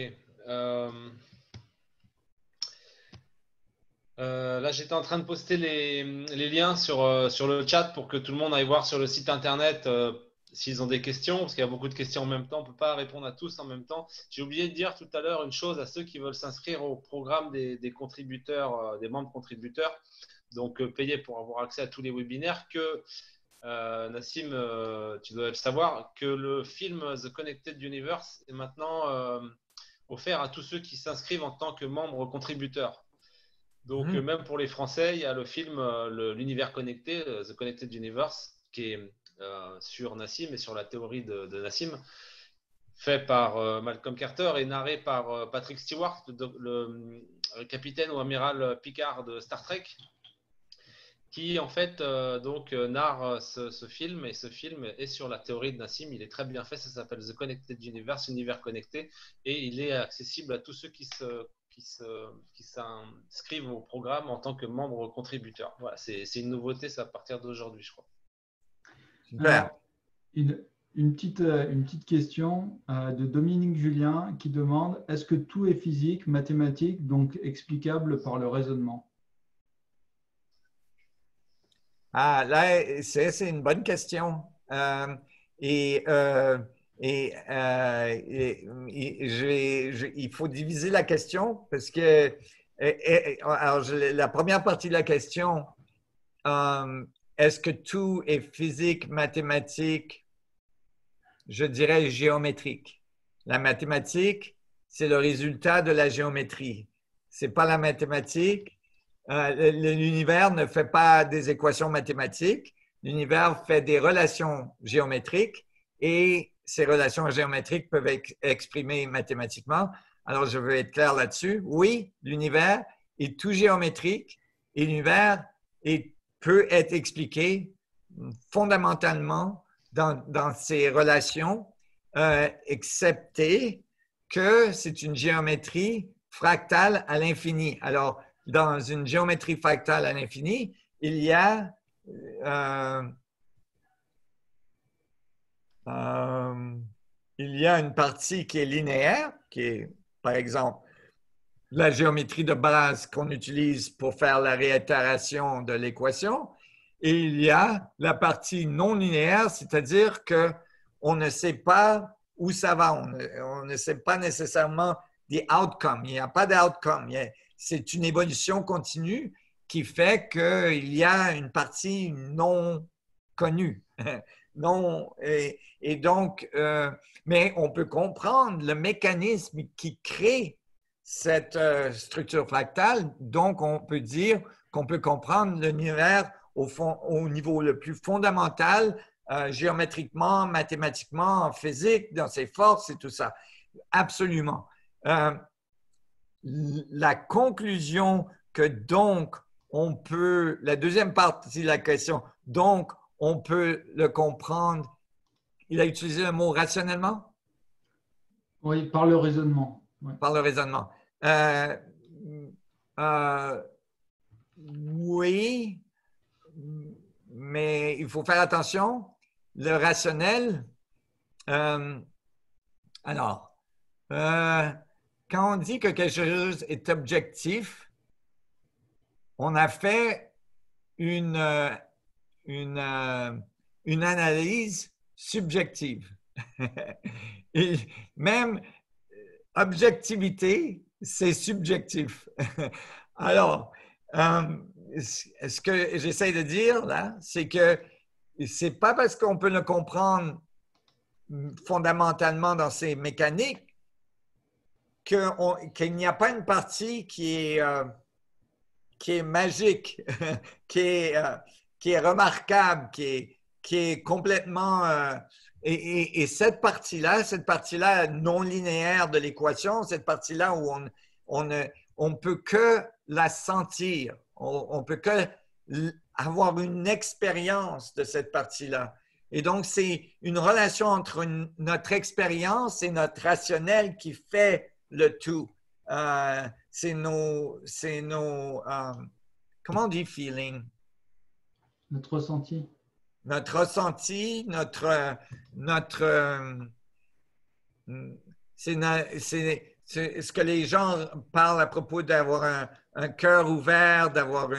Là, j'étais en train de poster les liens sur le chat pour que tout le monde aille voir sur le site internet s'ils ont des questions, parce qu'il y a beaucoup de questions en même temps. On ne peut pas répondre à tous en même temps. J'ai oublié de dire tout à l'heure une chose à ceux qui veulent s'inscrire au programme des contributeurs, des membres contributeurs, donc payer pour avoir accès à tous les webinaires, que Nassim, tu dois le savoir, que le film The Connected Universe est maintenant offert à tous ceux qui s'inscrivent en tant que membres contributeurs. Donc, même pour les Français, il y a le film L'univers connecté, The Connected Universe, qui est sur Nassim et sur la théorie de Nassim, fait par Malcolm Carter et narré par Patrick Stewart, le capitaine ou amiral Picard de Star Trek, qui en fait narre ce film, et ce film est sur la théorie de Nassim. Il est très bien fait, ça s'appelle The Connected Universe, univers connecté, et il est accessible à tous ceux qui s'inscrivent au programme en tant que membre contributeur. Voilà, c'est une nouveauté, c'est à partir d'aujourd'hui, je crois. Alors, une petite question de Dominique Julien qui demande: est-ce que tout est physique, mathématique, donc explicable par le raisonnement? Là, c'est une bonne question. Il faut diviser la question parce que la première partie de la question, est-ce que tout est physique, mathématique? Je dirais géométrique. La mathématique, c'est le résultat de la géométrie. C'est pas la mathématique. L'univers ne fait pas des équations mathématiques. L'univers fait des relations géométriques et ces relations géométriques peuvent être exprimées mathématiquement. Alors, je veux être clair là-dessus. Oui, l'univers est tout géométrique et l'univers peut être expliqué fondamentalement dans ces relations, excepté que c'est une géométrie fractale à l'infini. Alors, dans une géométrie fractale à l'infini, il y a une partie qui est linéaire, qui est, par exemple, la géométrie de base qu'on utilise pour faire la réitération de l'équation. Et il y a la partie non linéaire, c'est-à-dire qu'on ne sait pas où ça va. On ne sait pas nécessairement des outcomes. Il n'y a pas d'outcome. C'est une évolution continue qui fait qu'il y a une partie non connue. Et donc, mais on peut comprendre le mécanisme qui crée cette structure fractale. Donc, on peut dire qu'on peut comprendre l'univers au niveau le plus fondamental, géométriquement, mathématiquement, en physique, dans ses forces et tout ça. Absolument. La conclusion que donc on peut, la deuxième partie de la question, donc on peut le comprendre, il a utilisé le mot rationnellement? Oui, par le raisonnement. Ouais. Par le raisonnement. Oui, mais il faut faire attention. Le rationnel, alors, quand on dit que quelque chose est objectif, on a fait une analyse subjective. Et même objectivité, c'est subjectif. Alors, ce que j'essaie de dire là, c'est que c'est pas parce qu'on peut le comprendre fondamentalement dans ces mécaniques qu'il n'y a pas une partie qui est magique, qui est remarquable, qui est complètement… et cette partie-là non linéaire de l'équation, cette partie-là où on peut que la sentir, on peut que avoir une expérience de cette partie-là. Et donc, c'est une relation entre notre expérience et notre rationnel qui fait le tout. C'est nos comment on dit feeling? Notre ressenti. Notre ressenti, c'est ce que les gens parlent à propos d'avoir un cœur ouvert, d'avoir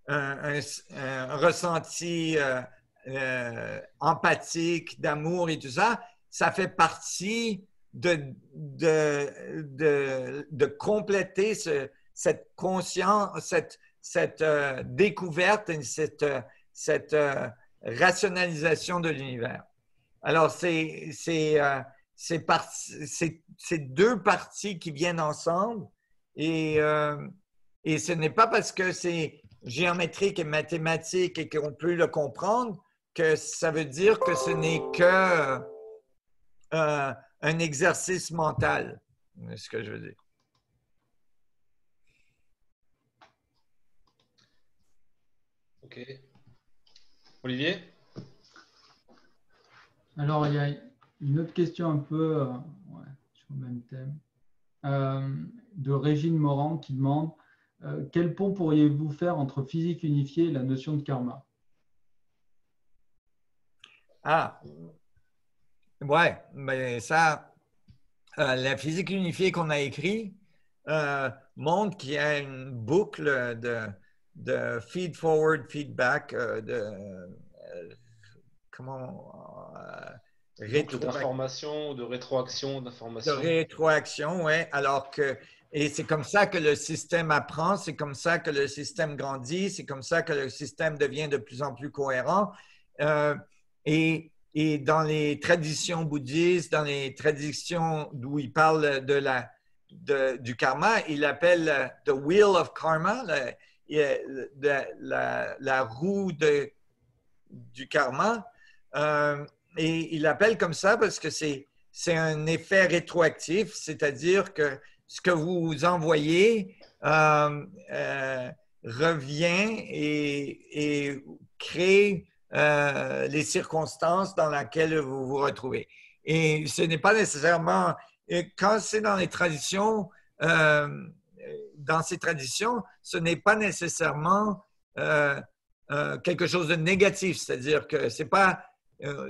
un ressenti empathique, d'amour et tout ça. Ça fait partie de compléter cette conscience, cette découverte et cette rationalisation de l'univers. Alors, c'est deux parties qui viennent ensemble et ce n'est pas parce que c'est géométrique et mathématique et qu'on peut le comprendre que ça veut dire que ce n'est que un exercice mental, c'est ce que je veux dire. Ok. Olivier? Alors, il y a une autre question un peu sur le même thème de Régine Morand qui demande quel pont pourriez-vous faire entre physique unifiée et la notion de karma? Ah, ouais, mais ça, la physique unifiée qu'on a écrite montre qu'il y a une boucle de feed-forward, feedback, d'information, de rétroaction d'information. De rétroaction, oui. Alors que, et c'est comme ça que le système apprend, c'est comme ça que le système grandit, c'est comme ça que le système devient de plus en plus cohérent. Et dans les traditions bouddhistes, dans les traditions où il parle du karma, il appelle the wheel of karma, la roue du karma. Et il l'appelle comme ça parce que c'est un effet rétroactif, c'est-à-dire que ce que vous envoyez revient et crée les circonstances dans lesquelles vous vous retrouvez. Et ce n'est pas nécessairement… Quand c'est dans les traditions, dans ces traditions, ce n'est pas nécessairement quelque chose de négatif, c'est-à-dire que c'est pas…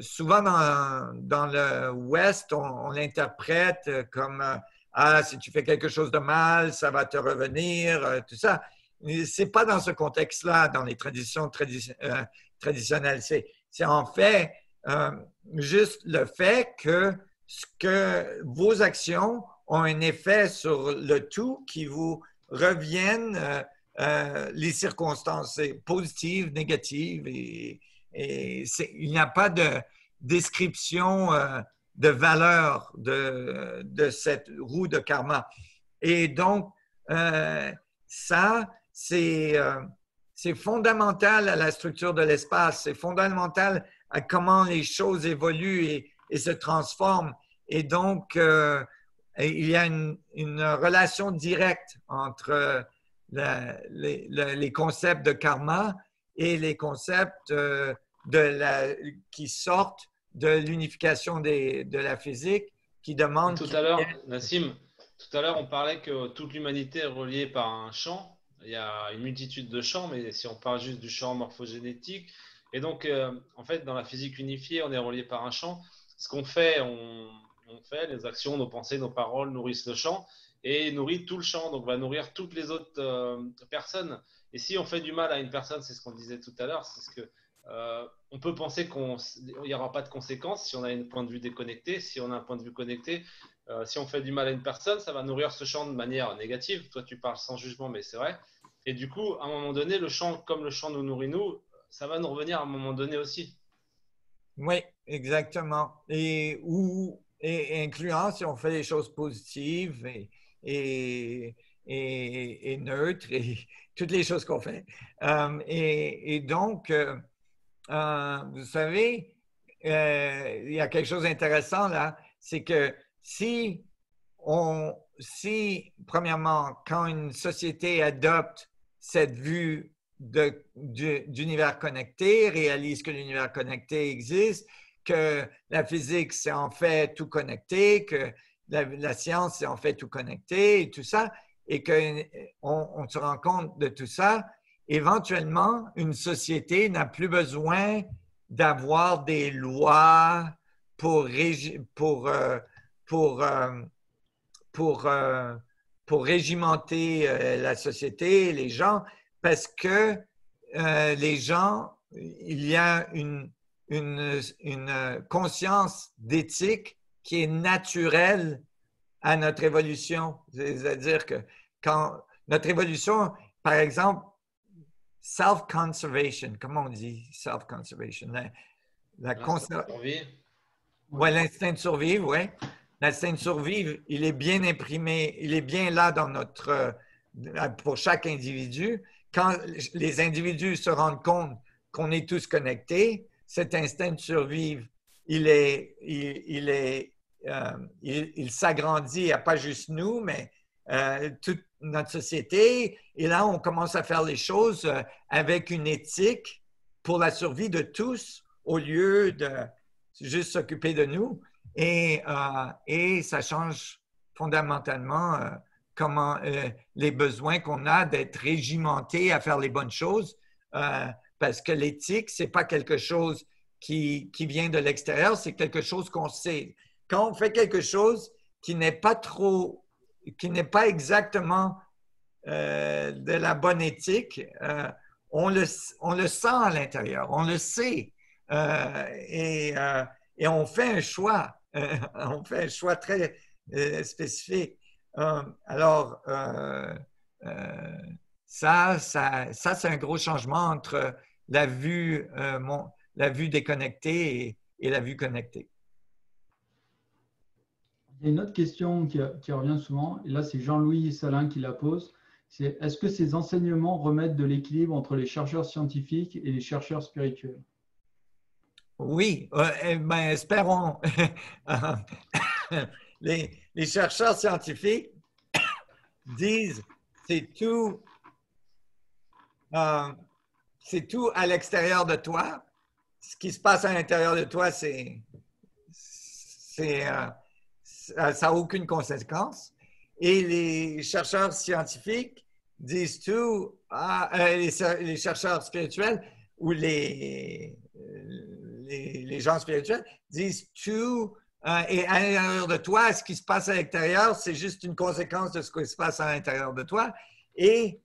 souvent dans le Ouest, on l'interprète comme si tu fais quelque chose de mal, ça va te revenir, tout ça. C'est pas dans ce contexte-là, dans les traditions traditionnelles. C'est en fait juste le fait que vos actions ont un effet sur le tout qui vous reviennent les circonstances positives, négatives et il n'y a pas de description de valeur de cette roue de karma. Et donc, ça, c'est fondamental à la structure de l'espace, c'est fondamental à comment les choses évoluent et se transforment. Et donc, il y a une relation directe entre les concepts de karma et les concepts qui sortent de l'unification de la physique, qui demandent… Tout à l'heure, Nassim, on parlait que toute l'humanité est reliée par un champ. il y a une multitude de champs, mais si on parle juste du champ morphogénétique, et donc en fait dans la physique unifiée, on est relié par un champ. Ce qu'on fait, on fait, les actions, nos pensées, nos paroles nourrissent le champ et nourrit tout le champ, donc va nourrir toutes les autres personnes. Et si on fait du mal à une personne, c'est ce qu'on disait tout à l'heure, c'est ce que on peut penser qu'il n'y aura pas de conséquences si on a un point de vue déconnecté. Si on a un point de vue connecté, si on fait du mal à une personne, ça va nourrir ce champ de manière négative. Toi, tu parles sans jugement, mais c'est vrai. Et du coup, à un moment donné, le champ, comme le champ nous nourrit nous, ça va nous revenir à un moment donné aussi. Oui, exactement. Et incluant si on fait des choses positives et neutres et toutes les choses qu'on fait. Et donc, vous savez, il y a quelque chose d'intéressant là, c'est que si, premièrement, quand une société adopte cette vue d'univers connecté, réalise que l'univers connecté existe, que la physique, c'est en fait tout connecté, que la science, c'est en fait tout connecté et tout ça, et qu'on se rend compte de tout ça, éventuellement, une société n'a plus besoin d'avoir des lois pour régimenter la société, les gens, parce que les gens, il y a une conscience d'éthique qui est naturelle à notre évolution. C'est-à-dire que quand notre évolution, par exemple, self-conservation, comment on dit self-conservation? L'instinct de survie. Oui, l'instinct de survivre, oui. L'instinct de survivre, il est bien imprimé, il est bien là dans pour chaque individu. Quand les individus se rendent compte qu'on est tous connectés, cet instinct de survivre, il s'agrandit à pas juste nous, mais toute notre société. Et là, on commence à faire les choses avec une éthique pour la survie de tous au lieu de juste s'occuper de nous. Et ça change fondamentalement comment les besoins qu'on a d'être régimentés à faire les bonnes choses. Parce que l'éthique, ce n'est pas quelque chose qui vient de l'extérieur, c'est quelque chose qu'on sait. Quand on fait quelque chose qui n'est pas exactement de la bonne éthique, on le sent à l'intérieur, on le sait. Et on fait un choix. On fait un choix très spécifique. Alors, ça c'est un gros changement entre la vue déconnectée et la vue connectée. Il y a une autre question qui revient souvent, et là c'est Jean-Louis Salin qui la pose, c'est est-ce que ces enseignements remettent de l'équilibre entre les chercheurs scientifiques et les chercheurs spirituels? Oui, espérons. Les chercheurs scientifiques disent c'est tout à l'extérieur de toi. Ce qui se passe à l'intérieur de toi, ça n'a aucune conséquence. Et les chercheurs scientifiques disent tout, les chercheurs spirituels ou les gens spirituels disent tout, et à l'intérieur de toi, ce qui se passe à l'extérieur, c'est juste une conséquence de ce qui se passe à l'intérieur de toi. Et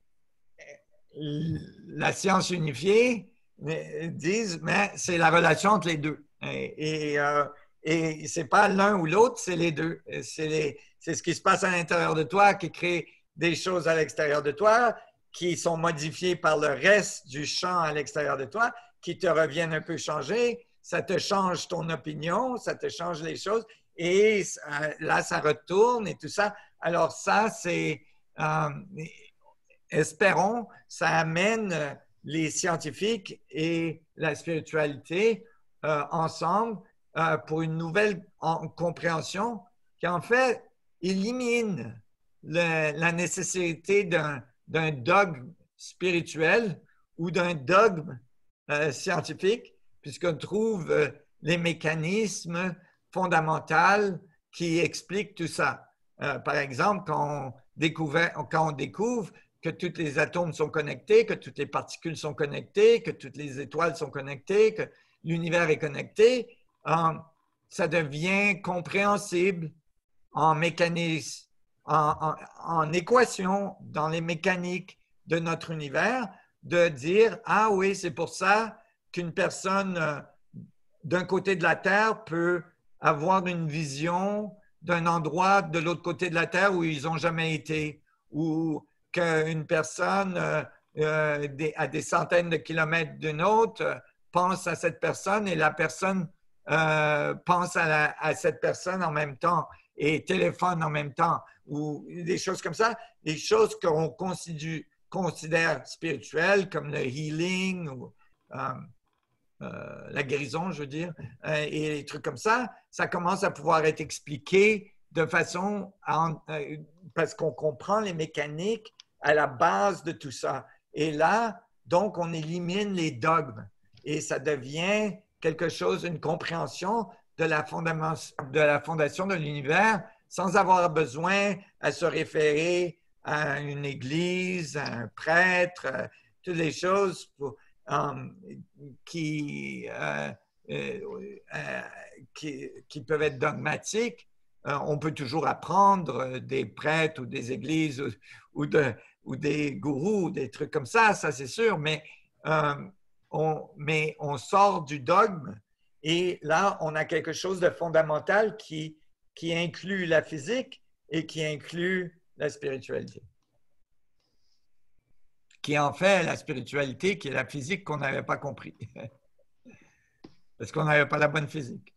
la science unifiée disent, mais c'est la relation entre les deux. Et ce n'est pas l'un ou l'autre, c'est les deux. C'est ce qui se passe à l'intérieur de toi qui crée des choses à l'extérieur de toi, qui sont modifiées par le reste du champ à l'extérieur de toi, qui te reviennent un peu changer. Ça te change ton opinion, ça te change les choses. Et là, ça retourne et tout ça. Alors ça, c'est... espérons, ça amène les scientifiques et la spiritualité ensemble pour une nouvelle compréhension qui, en fait, élimine la nécessité d'un dogme spirituel ou d'un dogme scientifique, puisqu'on trouve les mécanismes fondamentaux qui expliquent tout ça. Par exemple, quand on découvre que tous les atomes sont connectés, que toutes les particules sont connectées, que toutes les étoiles sont connectées, que l'univers est connecté, ça devient compréhensible en mécanisme, en équation, dans les mécaniques de notre univers, de dire, ah oui, c'est pour ça qu'une personne d'un côté de la Terre peut avoir une vision d'un endroit de l'autre côté de la Terre où ils n'ont jamais été, ou qu'une personne à des centaines de kilomètres d'une autre pense à cette personne et la personne pense à cette personne en même temps et téléphone en même temps, ou des choses comme ça, des choses qu'on considère spirituelles comme le healing ou la guérison, je veux dire, et des trucs comme ça, ça commence à pouvoir être expliqué de façon parce qu'on comprend les mécaniques à la base de tout ça. Et là, donc, on élimine les dogmes et ça devient quelque chose, une compréhension de la fondation de l'univers sans avoir besoin à se référer à une église, à un prêtre, toutes les choses qui peuvent être dogmatiques. On peut toujours apprendre des prêtres ou des églises ou des gourous, ou des trucs comme ça c'est sûr, mais on sort du dogme et là, on a quelque chose de fondamental qui inclut la physique et qui inclut la spiritualité. Qui en fait la spiritualité, qui est la physique qu'on n'avait pas compris. Parce qu'on n'avait pas la bonne physique.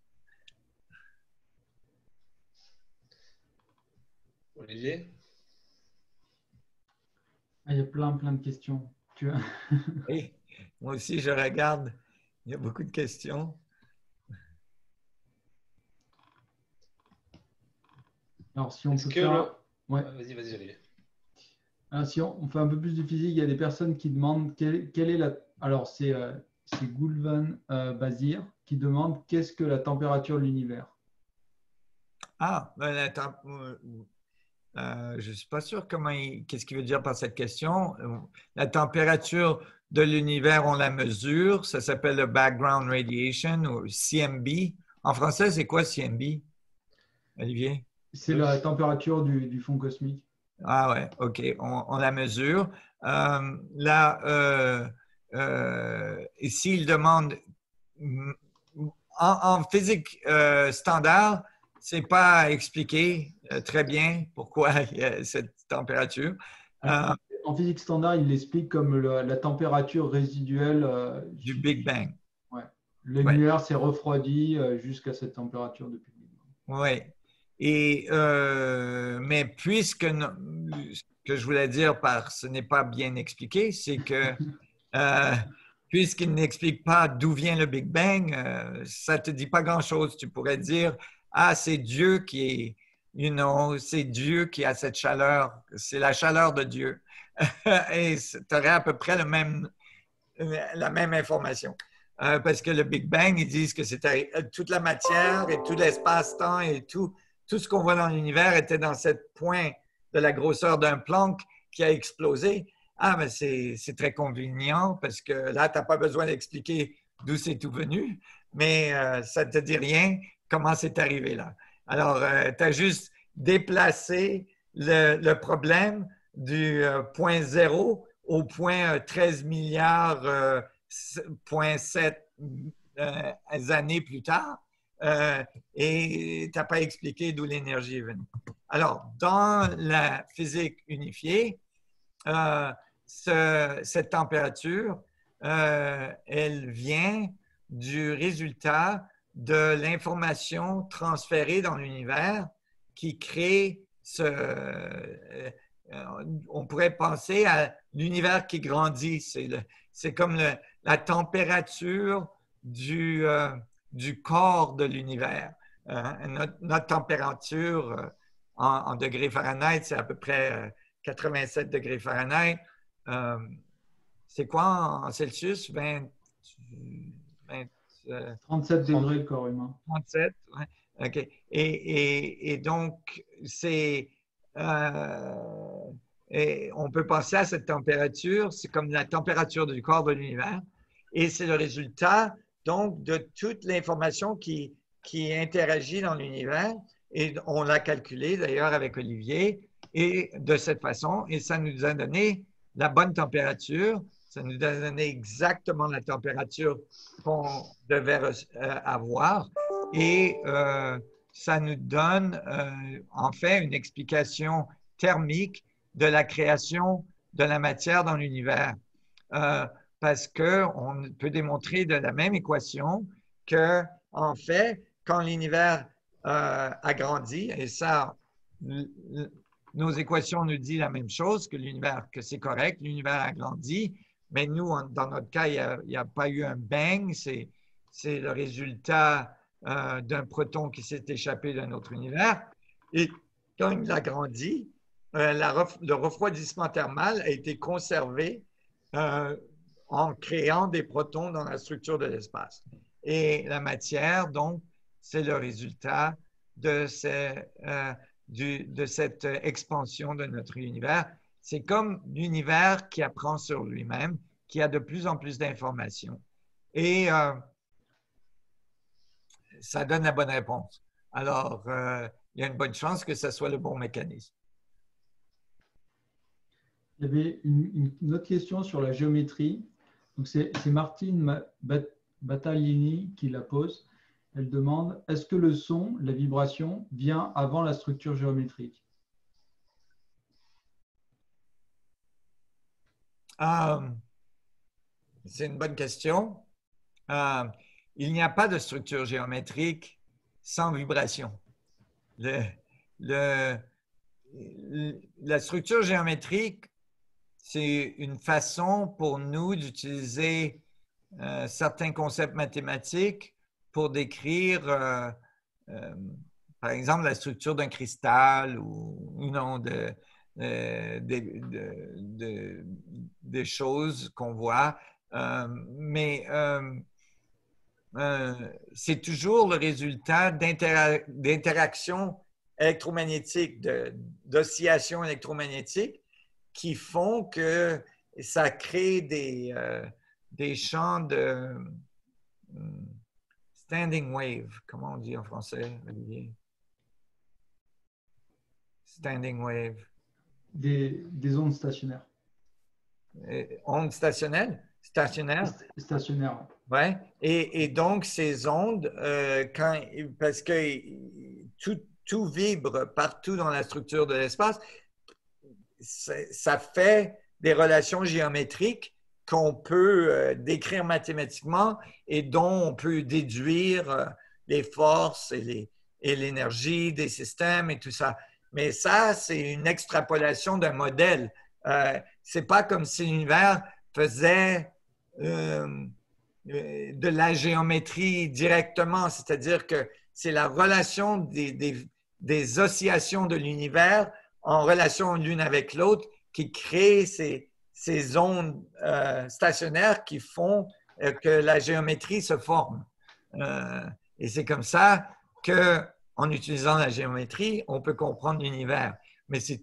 Olivier? Il y a plein de questions. Oui, moi aussi, je regarde. Il y a beaucoup de questions. Alors, si on peut faire... Ouais. Vas-y, Olivier. Alors, si on fait un peu plus de physique, il y a des personnes qui demandent quelle est la... Alors, c'est Gulvan Bazir qui demande qu'est-ce que la température de l'univers? Ah, je ne suis pas sûr qu'est-ce qu'il veut dire par cette question. La température de l'univers, on la mesure. Ça s'appelle le background radiation ou CMB. En français, c'est quoi CMB, Olivier? C'est la température du fond cosmique. Ah ouais, OK. On la mesure. Ici, il demande en physique standard, c'est pas expliqué très bien pourquoi il y a cette température. En physique standard, il l'explique comme la température résiduelle du Big Bang. Ouais. L'univers s'est refroidi jusqu'à cette température depuis le Big Bang. Oui. Mais puisque ce que je voulais dire par ce n'est pas bien expliqué, c'est que puisqu'il n'explique pas d'où vient le Big Bang, ça ne te dit pas grand-chose. Tu pourrais dire, ah, c'est Dieu qui est, c'est Dieu qui a cette chaleur, c'est la chaleur de Dieu. Et tu aurais à peu près la même information. Parce que le Big Bang, ils disent que c'était toute la matière et tout l'espace-temps et tout ce qu'on voit dans l'univers était dans ce point de la grosseur d'un Planck qui a explosé. Ah, mais c'est très convenient parce que là, tu n'as pas besoin d'expliquer d'où c'est tout venu, mais ça ne te dit rien comment c'est arrivé là. Alors, tu as juste déplacé le problème du point 0 au point 13 milliards, 7 années plus tard. Et tu n'as pas expliqué d'où l'énergie est venue. Alors, dans la physique unifiée, cette température, elle vient du résultat de l'information transférée dans l'univers qui crée on pourrait penser à l'univers qui grandit. C'est comme la température du corps de l'univers. Notre température en degrés Fahrenheit, c'est à peu près 87 degrés Fahrenheit. C'est quoi en Celsius? 37 degrés le corps humain. 37, ouais. OK. Et donc, Et on peut penser à cette température, c'est comme la température du corps de l'univers. Et c'est le résultat, donc, de toute l'information qui interagit dans l'univers. Et on l'a calculé, d'ailleurs, avec Olivier, et de cette façon. Et ça nous a donné la bonne température. Ça nous a donné exactement la température qu'on devait avoir. Et ça nous donne, en fait, une explication thermique de la création de la matière dans l'univers. Parce qu'on peut démontrer de la même équation que, en fait, quand l'univers agrandit, et ça, nos équations nous disent la même chose, que l'univers, que c'est correct, l'univers agrandit, mais nous, dans notre cas, il n'y a pas eu un bang, c'est le résultat d'un proton qui s'est échappé d'un autre univers. Et quand il agrandit, le refroidissement thermal a été conservé en créant des protons dans la structure de l'espace. Et la matière, donc, c'est le résultat de cette expansion de notre univers. C'est comme l'univers qui apprend sur lui-même, qui a de plus en plus d'informations. Et ça donne la bonne réponse. Alors, il y a une bonne chance que ce soit le bon mécanisme. Il y avait une autre question sur la géométrie. Donc c'est Martine Battaglini qui la pose. Elle demande, est-ce que le son, la vibration, vient avant la structure géométrique? C'est une bonne question. Il n'y a pas de structure géométrique sans vibration. La structure géométrique, c'est une façon pour nous d'utiliser certains concepts mathématiques pour décrire, par exemple, la structure d'un cristal ou non, des choses qu'on voit. Mais c'est toujours le résultat d'interactions électromagnétiques, d'oscillations électromagnétiques qui font que ça crée des champs de standing wave. Comment on dit en français, Olivier? Standing wave. Des ondes stationnaires. Ondes stationnaires? Stationnaires. Ouais. Et donc, ces ondes, parce que tout vibre partout dans la structure de l'espace, ça fait des relations géométriques qu'on peut décrire mathématiquement et dont on peut déduire les forces et l'énergie des systèmes et tout ça. Mais ça, c'est une extrapolation d'un modèle. C'est pas comme si l'univers faisait de la géométrie directement, c'est-à-dire que c'est la relation des oscillations de l'univers en relation l'une avec l'autre qui crée ces ondes stationnaires qui font que la géométrie se forme. Et c'est comme ça qu'en utilisant la géométrie, on peut comprendre l'univers. Mais c'est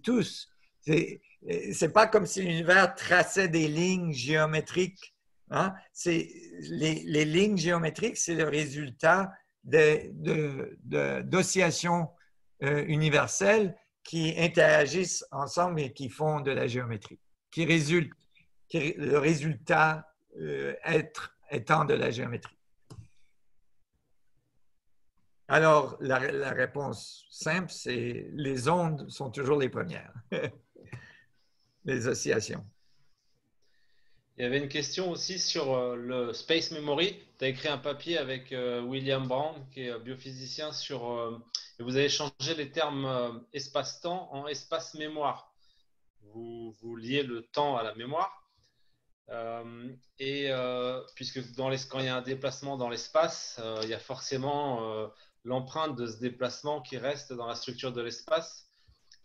pas comme si l'univers traçait des lignes géométriques. Hein? Les lignes géométriques, c'est le résultat d'oscillations universelles qui interagissent ensemble et qui font de la géométrie, le résultat étant de la géométrie. Alors, la réponse simple, c'est les ondes sont toujours les premières, les oscillations. Il y avait une question aussi sur le Space Memory. Tu as écrit un papier avec William Brown, qui est biophysicien, et vous avez changé les termes espace-temps en espace-mémoire. Vous liez le temps à la mémoire. Puisque quand il y a un déplacement dans l'espace, il y a forcément l'empreinte de ce déplacement qui reste dans la structure de l'espace.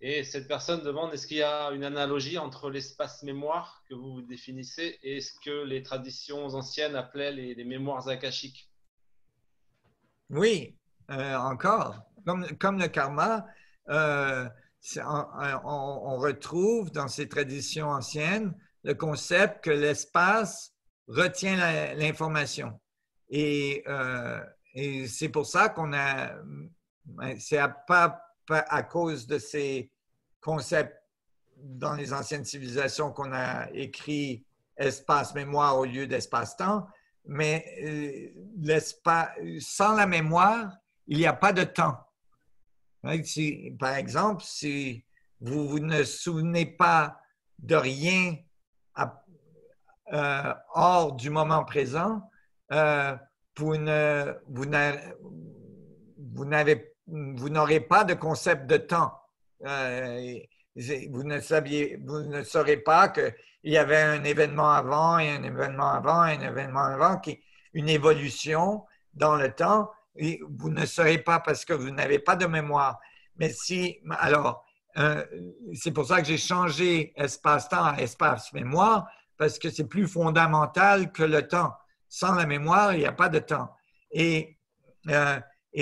Et cette personne demande, est-ce qu'il y a une analogie entre l'espace-mémoire que vous définissez et ce que les traditions anciennes appelaient les mémoires akashiques? Oui, encore. Comme le karma, on retrouve dans ces traditions anciennes le concept que l'espace retient l'information. Et c'est pour ça c'est pas à cause de ces concepts dans les anciennes civilisations qu'on a écrit espace-mémoire au lieu d'espace-temps, mais sans la mémoire, il n'y a pas de temps. Par exemple, si vous ne souvenez pas de rien hors du moment présent, vous n'aurez pas de concept de temps. Vous ne saurez pas qu'il y avait un événement avant et un événement avant et un événement avant, une évolution dans le temps. Et vous ne saurez pas parce que vous n'avez pas de mémoire. Mais c'est pour ça que j'ai changé espace-temps à espace-mémoire, parce que c'est plus fondamental que le temps. Sans la mémoire, il n'y a pas de temps. Et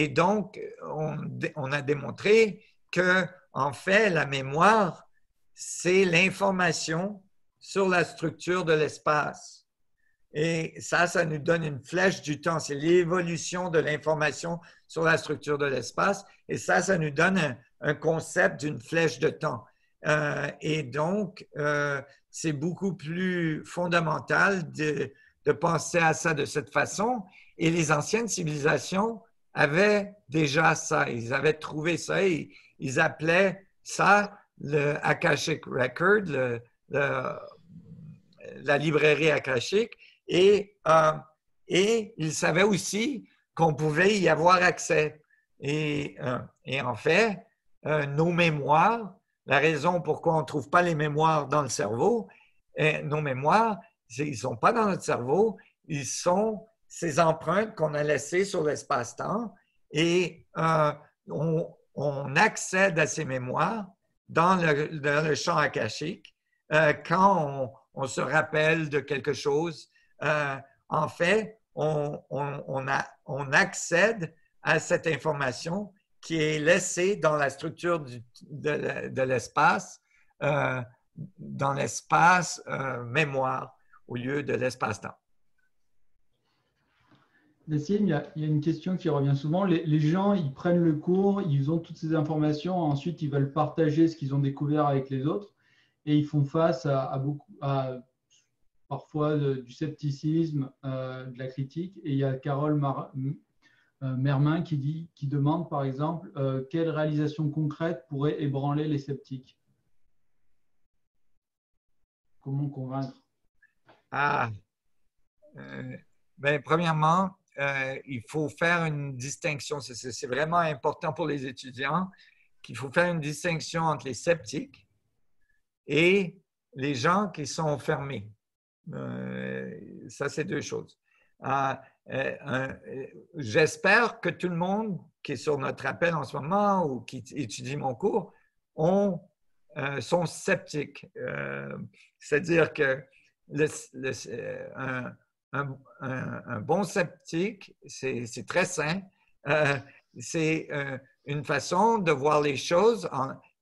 donc, on a démontré que, en fait, la mémoire, c'est l'information sur la structure de l'espace. Et ça nous donne une flèche du temps. C'est l'évolution de l'information sur la structure de l'espace. Et ça nous donne un concept d'une flèche de temps. Et donc, c'est beaucoup plus fondamental de penser à ça de cette façon. Et les anciennes civilisations avaient déjà ça. Ils avaient trouvé ça et ils appelaient ça le Akashic Record, la librairie akashique. Et ils savaient aussi qu'on pouvait y avoir accès. Et en fait, nos mémoires, la raison pourquoi on ne trouve pas les mémoires dans le cerveau, nos mémoires, ils ne sont pas dans notre cerveau, ils sont ces empreintes qu'on a laissées sur l'espace-temps et on accède à ces mémoires dans le champ akashique quand on se rappelle de quelque chose. En fait, on accède à cette information qui est laissée dans la structure de l'espace, dans l'espace mémoire au lieu de l'espace-temps. Nassim, il y a une question qui revient souvent. Les gens, ils prennent le cours, ils ont toutes ces informations, ensuite ils veulent partager ce qu'ils ont découvert avec les autres et ils font face à parfois du scepticisme, de la critique. Et il y a Carole Mermin qui demande par exemple quelle réalisation concrète pourrait ébranler les sceptiques? Comment convaincre? Premièrement, il faut faire une distinction. C'est vraiment important pour les étudiants qu'il faut faire une distinction entre les sceptiques et les gens qui sont fermés. Ça, c'est deux choses. J'espère que tout le monde qui est sur notre appel en ce moment ou qui étudie mon cours sont sceptiques. C'est-à-dire que un bon sceptique, c'est très sain. C'est une façon de voir les choses,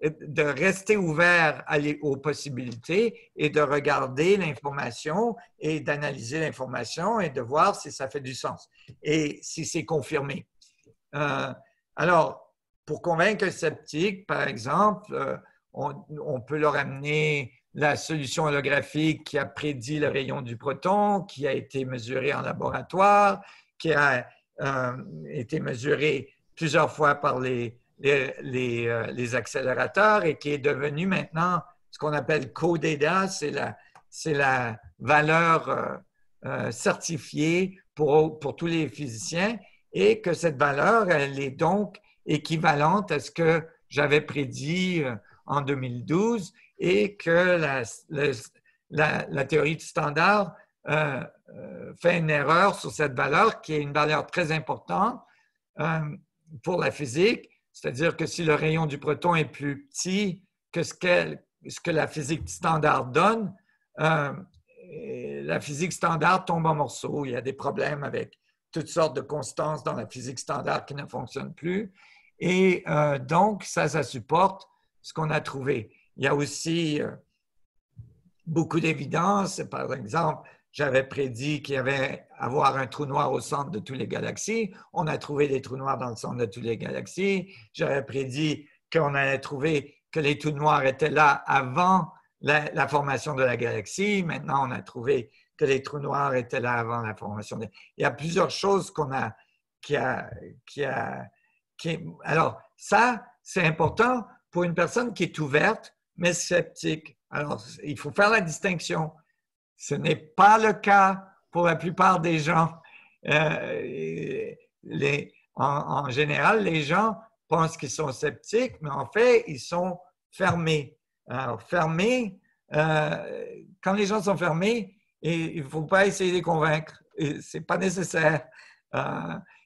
de rester ouvert aux possibilités et de regarder l'information et d'analyser l'information et de voir si ça fait du sens et si c'est confirmé. Alors, pour convaincre un sceptique, par exemple, on peut leur amener la solution holographique qui a prédit le rayon du proton, qui a été mesuré en laboratoire, qui a été mesuré plusieurs fois par les accélérateurs et qui est devenu maintenant ce qu'on appelle co-data, c'est la valeur certifiée pour tous les physiciens et que cette valeur, elle est donc équivalente à ce que j'avais prédit en 2012 et que la théorie du standard fait une erreur sur cette valeur qui est une valeur très importante pour la physique, c'est-à-dire que si le rayon du proton est plus petit que ce que la physique standard donne, la physique standard tombe en morceaux. Il y a des problèmes avec toutes sortes de constances dans la physique standard qui ne fonctionnent plus. Et donc, ça supporte ce qu'on a trouvé. Il y a aussi beaucoup d'évidence. Par exemple, j'avais prédit qu'il y avait avoir un trou noir au centre de toutes les galaxies. On a trouvé des trous noirs dans le centre de toutes les galaxies. J'avais prédit qu'on allait trouver que les trous noirs étaient là avant la formation de la galaxie. Maintenant, on a trouvé que les trous noirs étaient là avant la formation. Il y a plusieurs choses qu'on a, alors, ça, c'est important pour une personne qui est ouverte, mais sceptique. Alors, il faut faire la distinction. Ce n'est pas le cas pour la plupart des gens. En général, les gens pensent qu'ils sont sceptiques, mais en fait, ils sont fermés. Alors, fermés, quand les gens sont fermés, il ne faut pas essayer de les convaincre. Ce n'est pas nécessaire.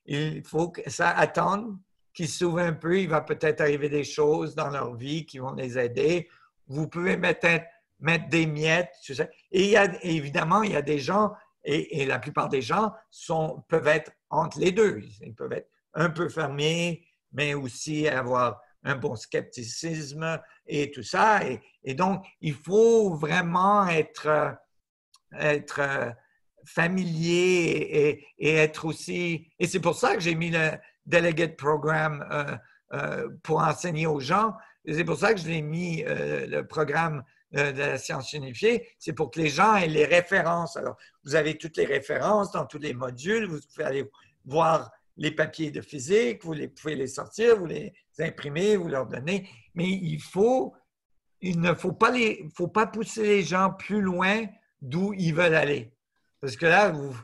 Il faut que ça attende qu'ils s'ouvrent un peu. Il va peut-être arriver des choses dans leur vie qui vont les aider. Vous pouvez mettre des miettes. Et évidemment, il y a des gens, et la plupart des gens peuvent être entre les deux. Ils peuvent être un peu fermés, mais aussi avoir un bon scepticisme et tout ça. Et donc, il faut vraiment être familier et être aussi… Et c'est pour ça que j'ai mis le Delegate Program pour enseigner aux gens. C'est pour ça que je l'ai mis le programme de la science unifiée. C'est pour que les gens aient les références. Alors, vous avez toutes les références dans tous les modules. Vous pouvez aller voir les papiers de physique. Vous pouvez les sortir, vous les imprimer, vous leur donner. Mais il ne faut pas pousser les gens plus loin d'où ils veulent aller. Parce que là, vous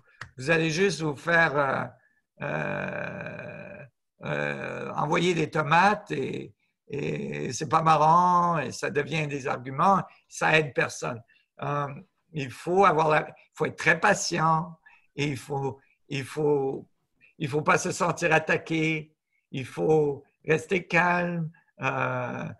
allez juste vous faire envoyer des tomates et c'est pas marrant et ça devient des arguments, ça aide personne. Il faut être très patient et il faut pas se sentir attaqué, il faut rester calme. Par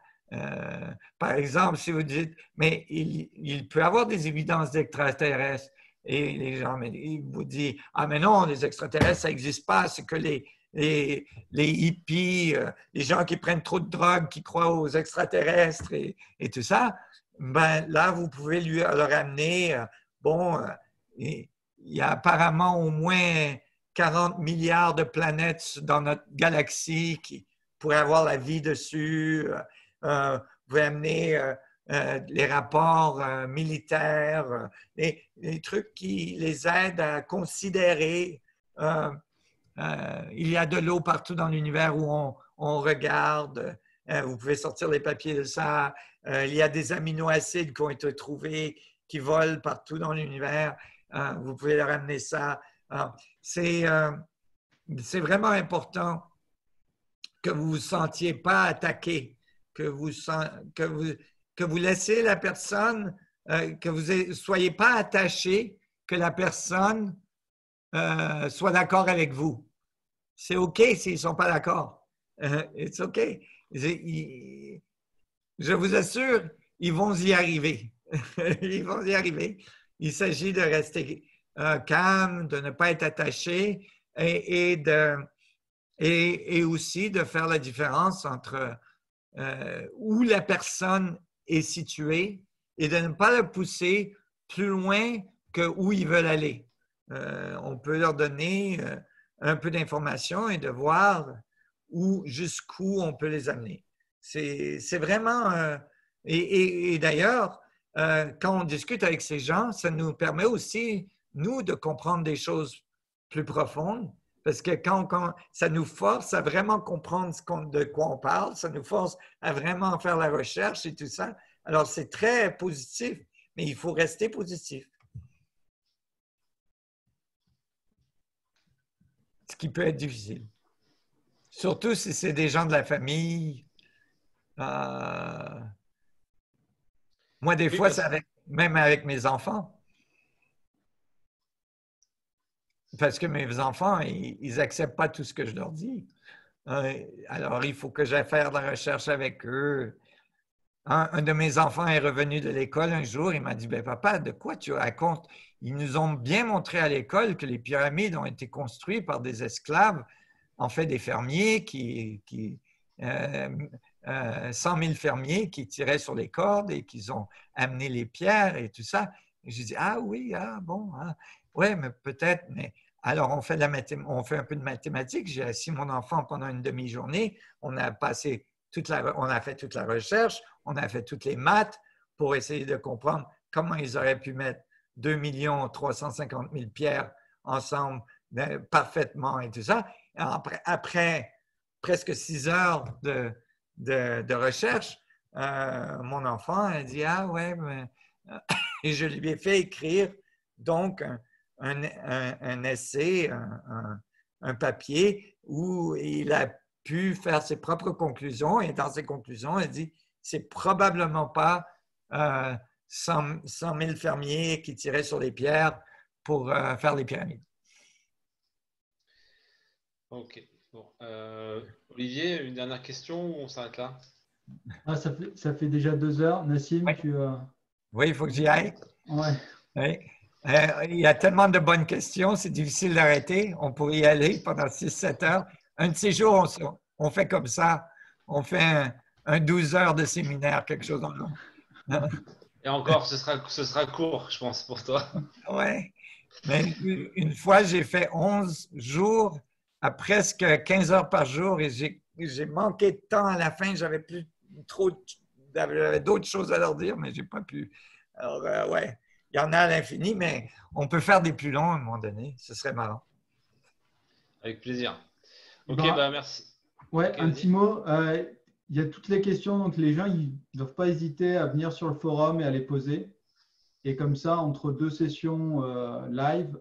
exemple, si vous dites, mais il peut y avoir des évidences d'extraterrestres et les gens ils vous disent, ah mais non, les extraterrestres, ça n'existe pas, c'est que les hippies, les gens qui prennent trop de drogue, qui croient aux extraterrestres et tout ça, ben là, vous pouvez leur amener, il y a apparemment au moins 40 milliards de planètes dans notre galaxie qui pourraient avoir la vie dessus. Vous pouvez amener les rapports militaires, les trucs qui les aident à considérer. Il y a de l'eau partout dans l'univers où on regarde. Vous pouvez sortir les papiers de ça. Il y a des aminoacides qui ont été trouvés qui volent partout dans l'univers. Vous pouvez leur amener ça. C'est vraiment important que vous ne vous sentiez pas attaqué, que vous laissez la personne, que vous ne soyez pas attaché, que la personne soit d'accord avec vous. C'est OK s'ils ne sont pas d'accord. It's OK. Je vous assure, ils vont y arriver. Ils vont y arriver. Il s'agit de rester calme, de ne pas être attaché et aussi de faire la différence entre où la personne est située et de ne pas le pousser plus loin que où ils veulent aller. On peut leur donner un peu d'informations et de voir jusqu'où on peut les amener. C'est vraiment… et d'ailleurs, quand on discute avec ces gens, ça nous permet aussi, nous, de comprendre des choses plus profondes, parce que quand ça nous force à vraiment comprendre de quoi on parle, ça nous force à vraiment faire la recherche et tout ça. Alors, c'est très positif, mais il faut rester positif. Ce qui peut être difficile. Surtout si c'est des gens de la famille. Moi, des fois, c'est même avec mes enfants. Parce que mes enfants, ils n'acceptent pas tout ce que je leur dis. Alors, il faut que j'aille faire de la recherche avec eux. Un de mes enfants est revenu de l'école un jour, il m'a dit, ben papa, de quoi tu racontes? Ils nous ont bien montré à l'école que les pyramides ont été construites par des esclaves, en fait des fermiers qui 100 000 fermiers qui tiraient sur les cordes et qui ont amené les pierres et tout ça. Et je dis, ah oui, ah bon, ah, ouais, mais peut-être, mais alors on fait un peu de mathématiques. J'ai assis mon enfant pendant une demi-journée. On a fait toute la recherche, on a fait toutes les maths pour essayer de comprendre comment ils auraient pu mettre 2 350 000 pierres ensemble parfaitement et tout ça. Après presque 6 heures de recherche, mon enfant a dit, ah ouais, mais... et je lui ai fait écrire donc un essai, un papier où il a pu faire ses propres conclusions. Et dans ses conclusions, il dit, c'est probablement pas 100 000 fermiers qui tiraient sur les pierres pour faire les pyramides. Ok. Bon. Olivier, une dernière question ou on s'arrête là? Ah, ça fait déjà 2 heures. Nassim, Oui. Oui, il faut que j'y aille. Ouais. Oui. Il y a tellement de bonnes questions, c'est difficile d'arrêter. On pourrait y aller pendant 6-7 heures. Un de ces jours, on fait comme ça. On fait un 12 heures de séminaire, quelque chose dans le genre. Et encore, ce sera court, je pense, pour toi. Oui. Mais une fois, j'ai fait 11 jours à presque 15 heures par jour et j'ai manqué de temps à la fin. J'avais d'autres choses à leur dire, mais j'ai pas pu. Alors, ouais, il y en a à l'infini, mais on peut faire des plus longs à un moment donné. Ce serait marrant. Avec plaisir. Ok, bah merci. Ouais, okay, un petit mot. Il y a toutes les questions, donc les gens ils ne doivent pas hésiter à venir sur le forum et à les poser. Et comme ça, entre 2 sessions live,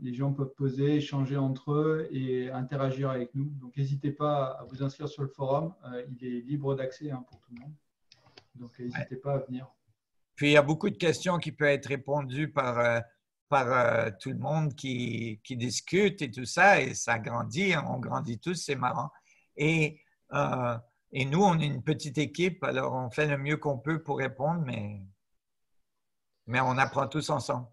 les gens peuvent poser, échanger entre eux et interagir avec nous. Donc, n'hésitez pas à vous inscrire sur le forum. Il est libre d'accès pour tout le monde. Donc, n'hésitez pas à venir. Puis, il y a beaucoup de questions qui peuvent être répondues par tout le monde qui discute et tout ça. Et ça grandit. On grandit tous. C'est marrant. Et nous, on est une petite équipe. Alors, on fait le mieux qu'on peut pour répondre, mais on apprend tous ensemble.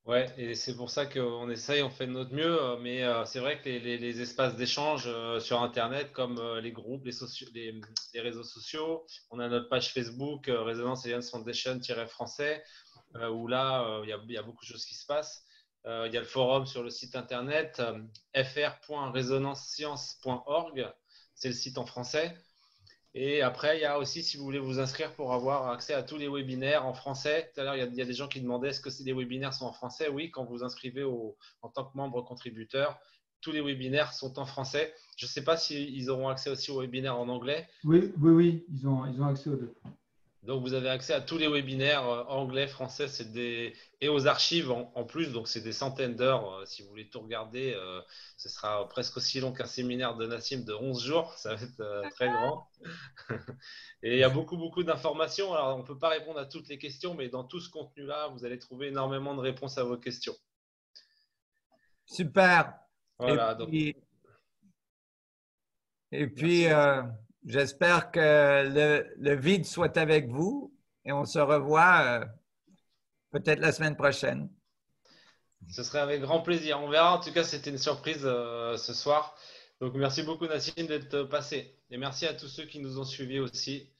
Ouais, et c'est pour ça qu'on essaye, on fait de notre mieux, mais c'est vrai que les espaces d'échange sur Internet, comme les groupes, les réseaux sociaux, on a notre page Facebook, Resonance Alliance Foundation-français, où là, il y a beaucoup de choses qui se passent. Il y a le forum sur le site Internet, fr.resonanceScience.org, c'est le site en français. Et après, il y a aussi, si vous voulez vous inscrire pour avoir accès à tous les webinaires en français. Tout à l'heure, il y a des gens qui demandaient est-ce que les webinaires sont en français? Oui, quand vous vous inscrivez en tant que membre contributeur, tous les webinaires sont en français. Je ne sais pas s'ils auront accès aussi aux webinaires en anglais. Oui, ils ont accès aux deux. Donc, vous avez accès à tous les webinaires anglais, français, et aux archives en plus. Donc, c'est des centaines d'heures. Si vous voulez tout regarder, ce sera presque aussi long qu'un séminaire de Nassim de 11 jours. Ça va être très grand. Et il y a beaucoup d'informations. Alors, on ne peut pas répondre à toutes les questions, mais dans tout ce contenu-là, vous allez trouver énormément de réponses à vos questions. Super. Voilà, et puis j'espère que le vide soit avec vous et on se revoit peut-être la semaine prochaine. Ce serait avec grand plaisir. On verra. En tout cas, c'était une surprise ce soir. Donc, merci beaucoup, Nassim, d'être passé. Et merci à tous ceux qui nous ont suivis aussi.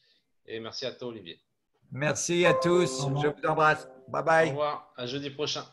Et merci à toi, Olivier. Merci à tous. Je vous embrasse. Bye bye. Au revoir. À jeudi prochain.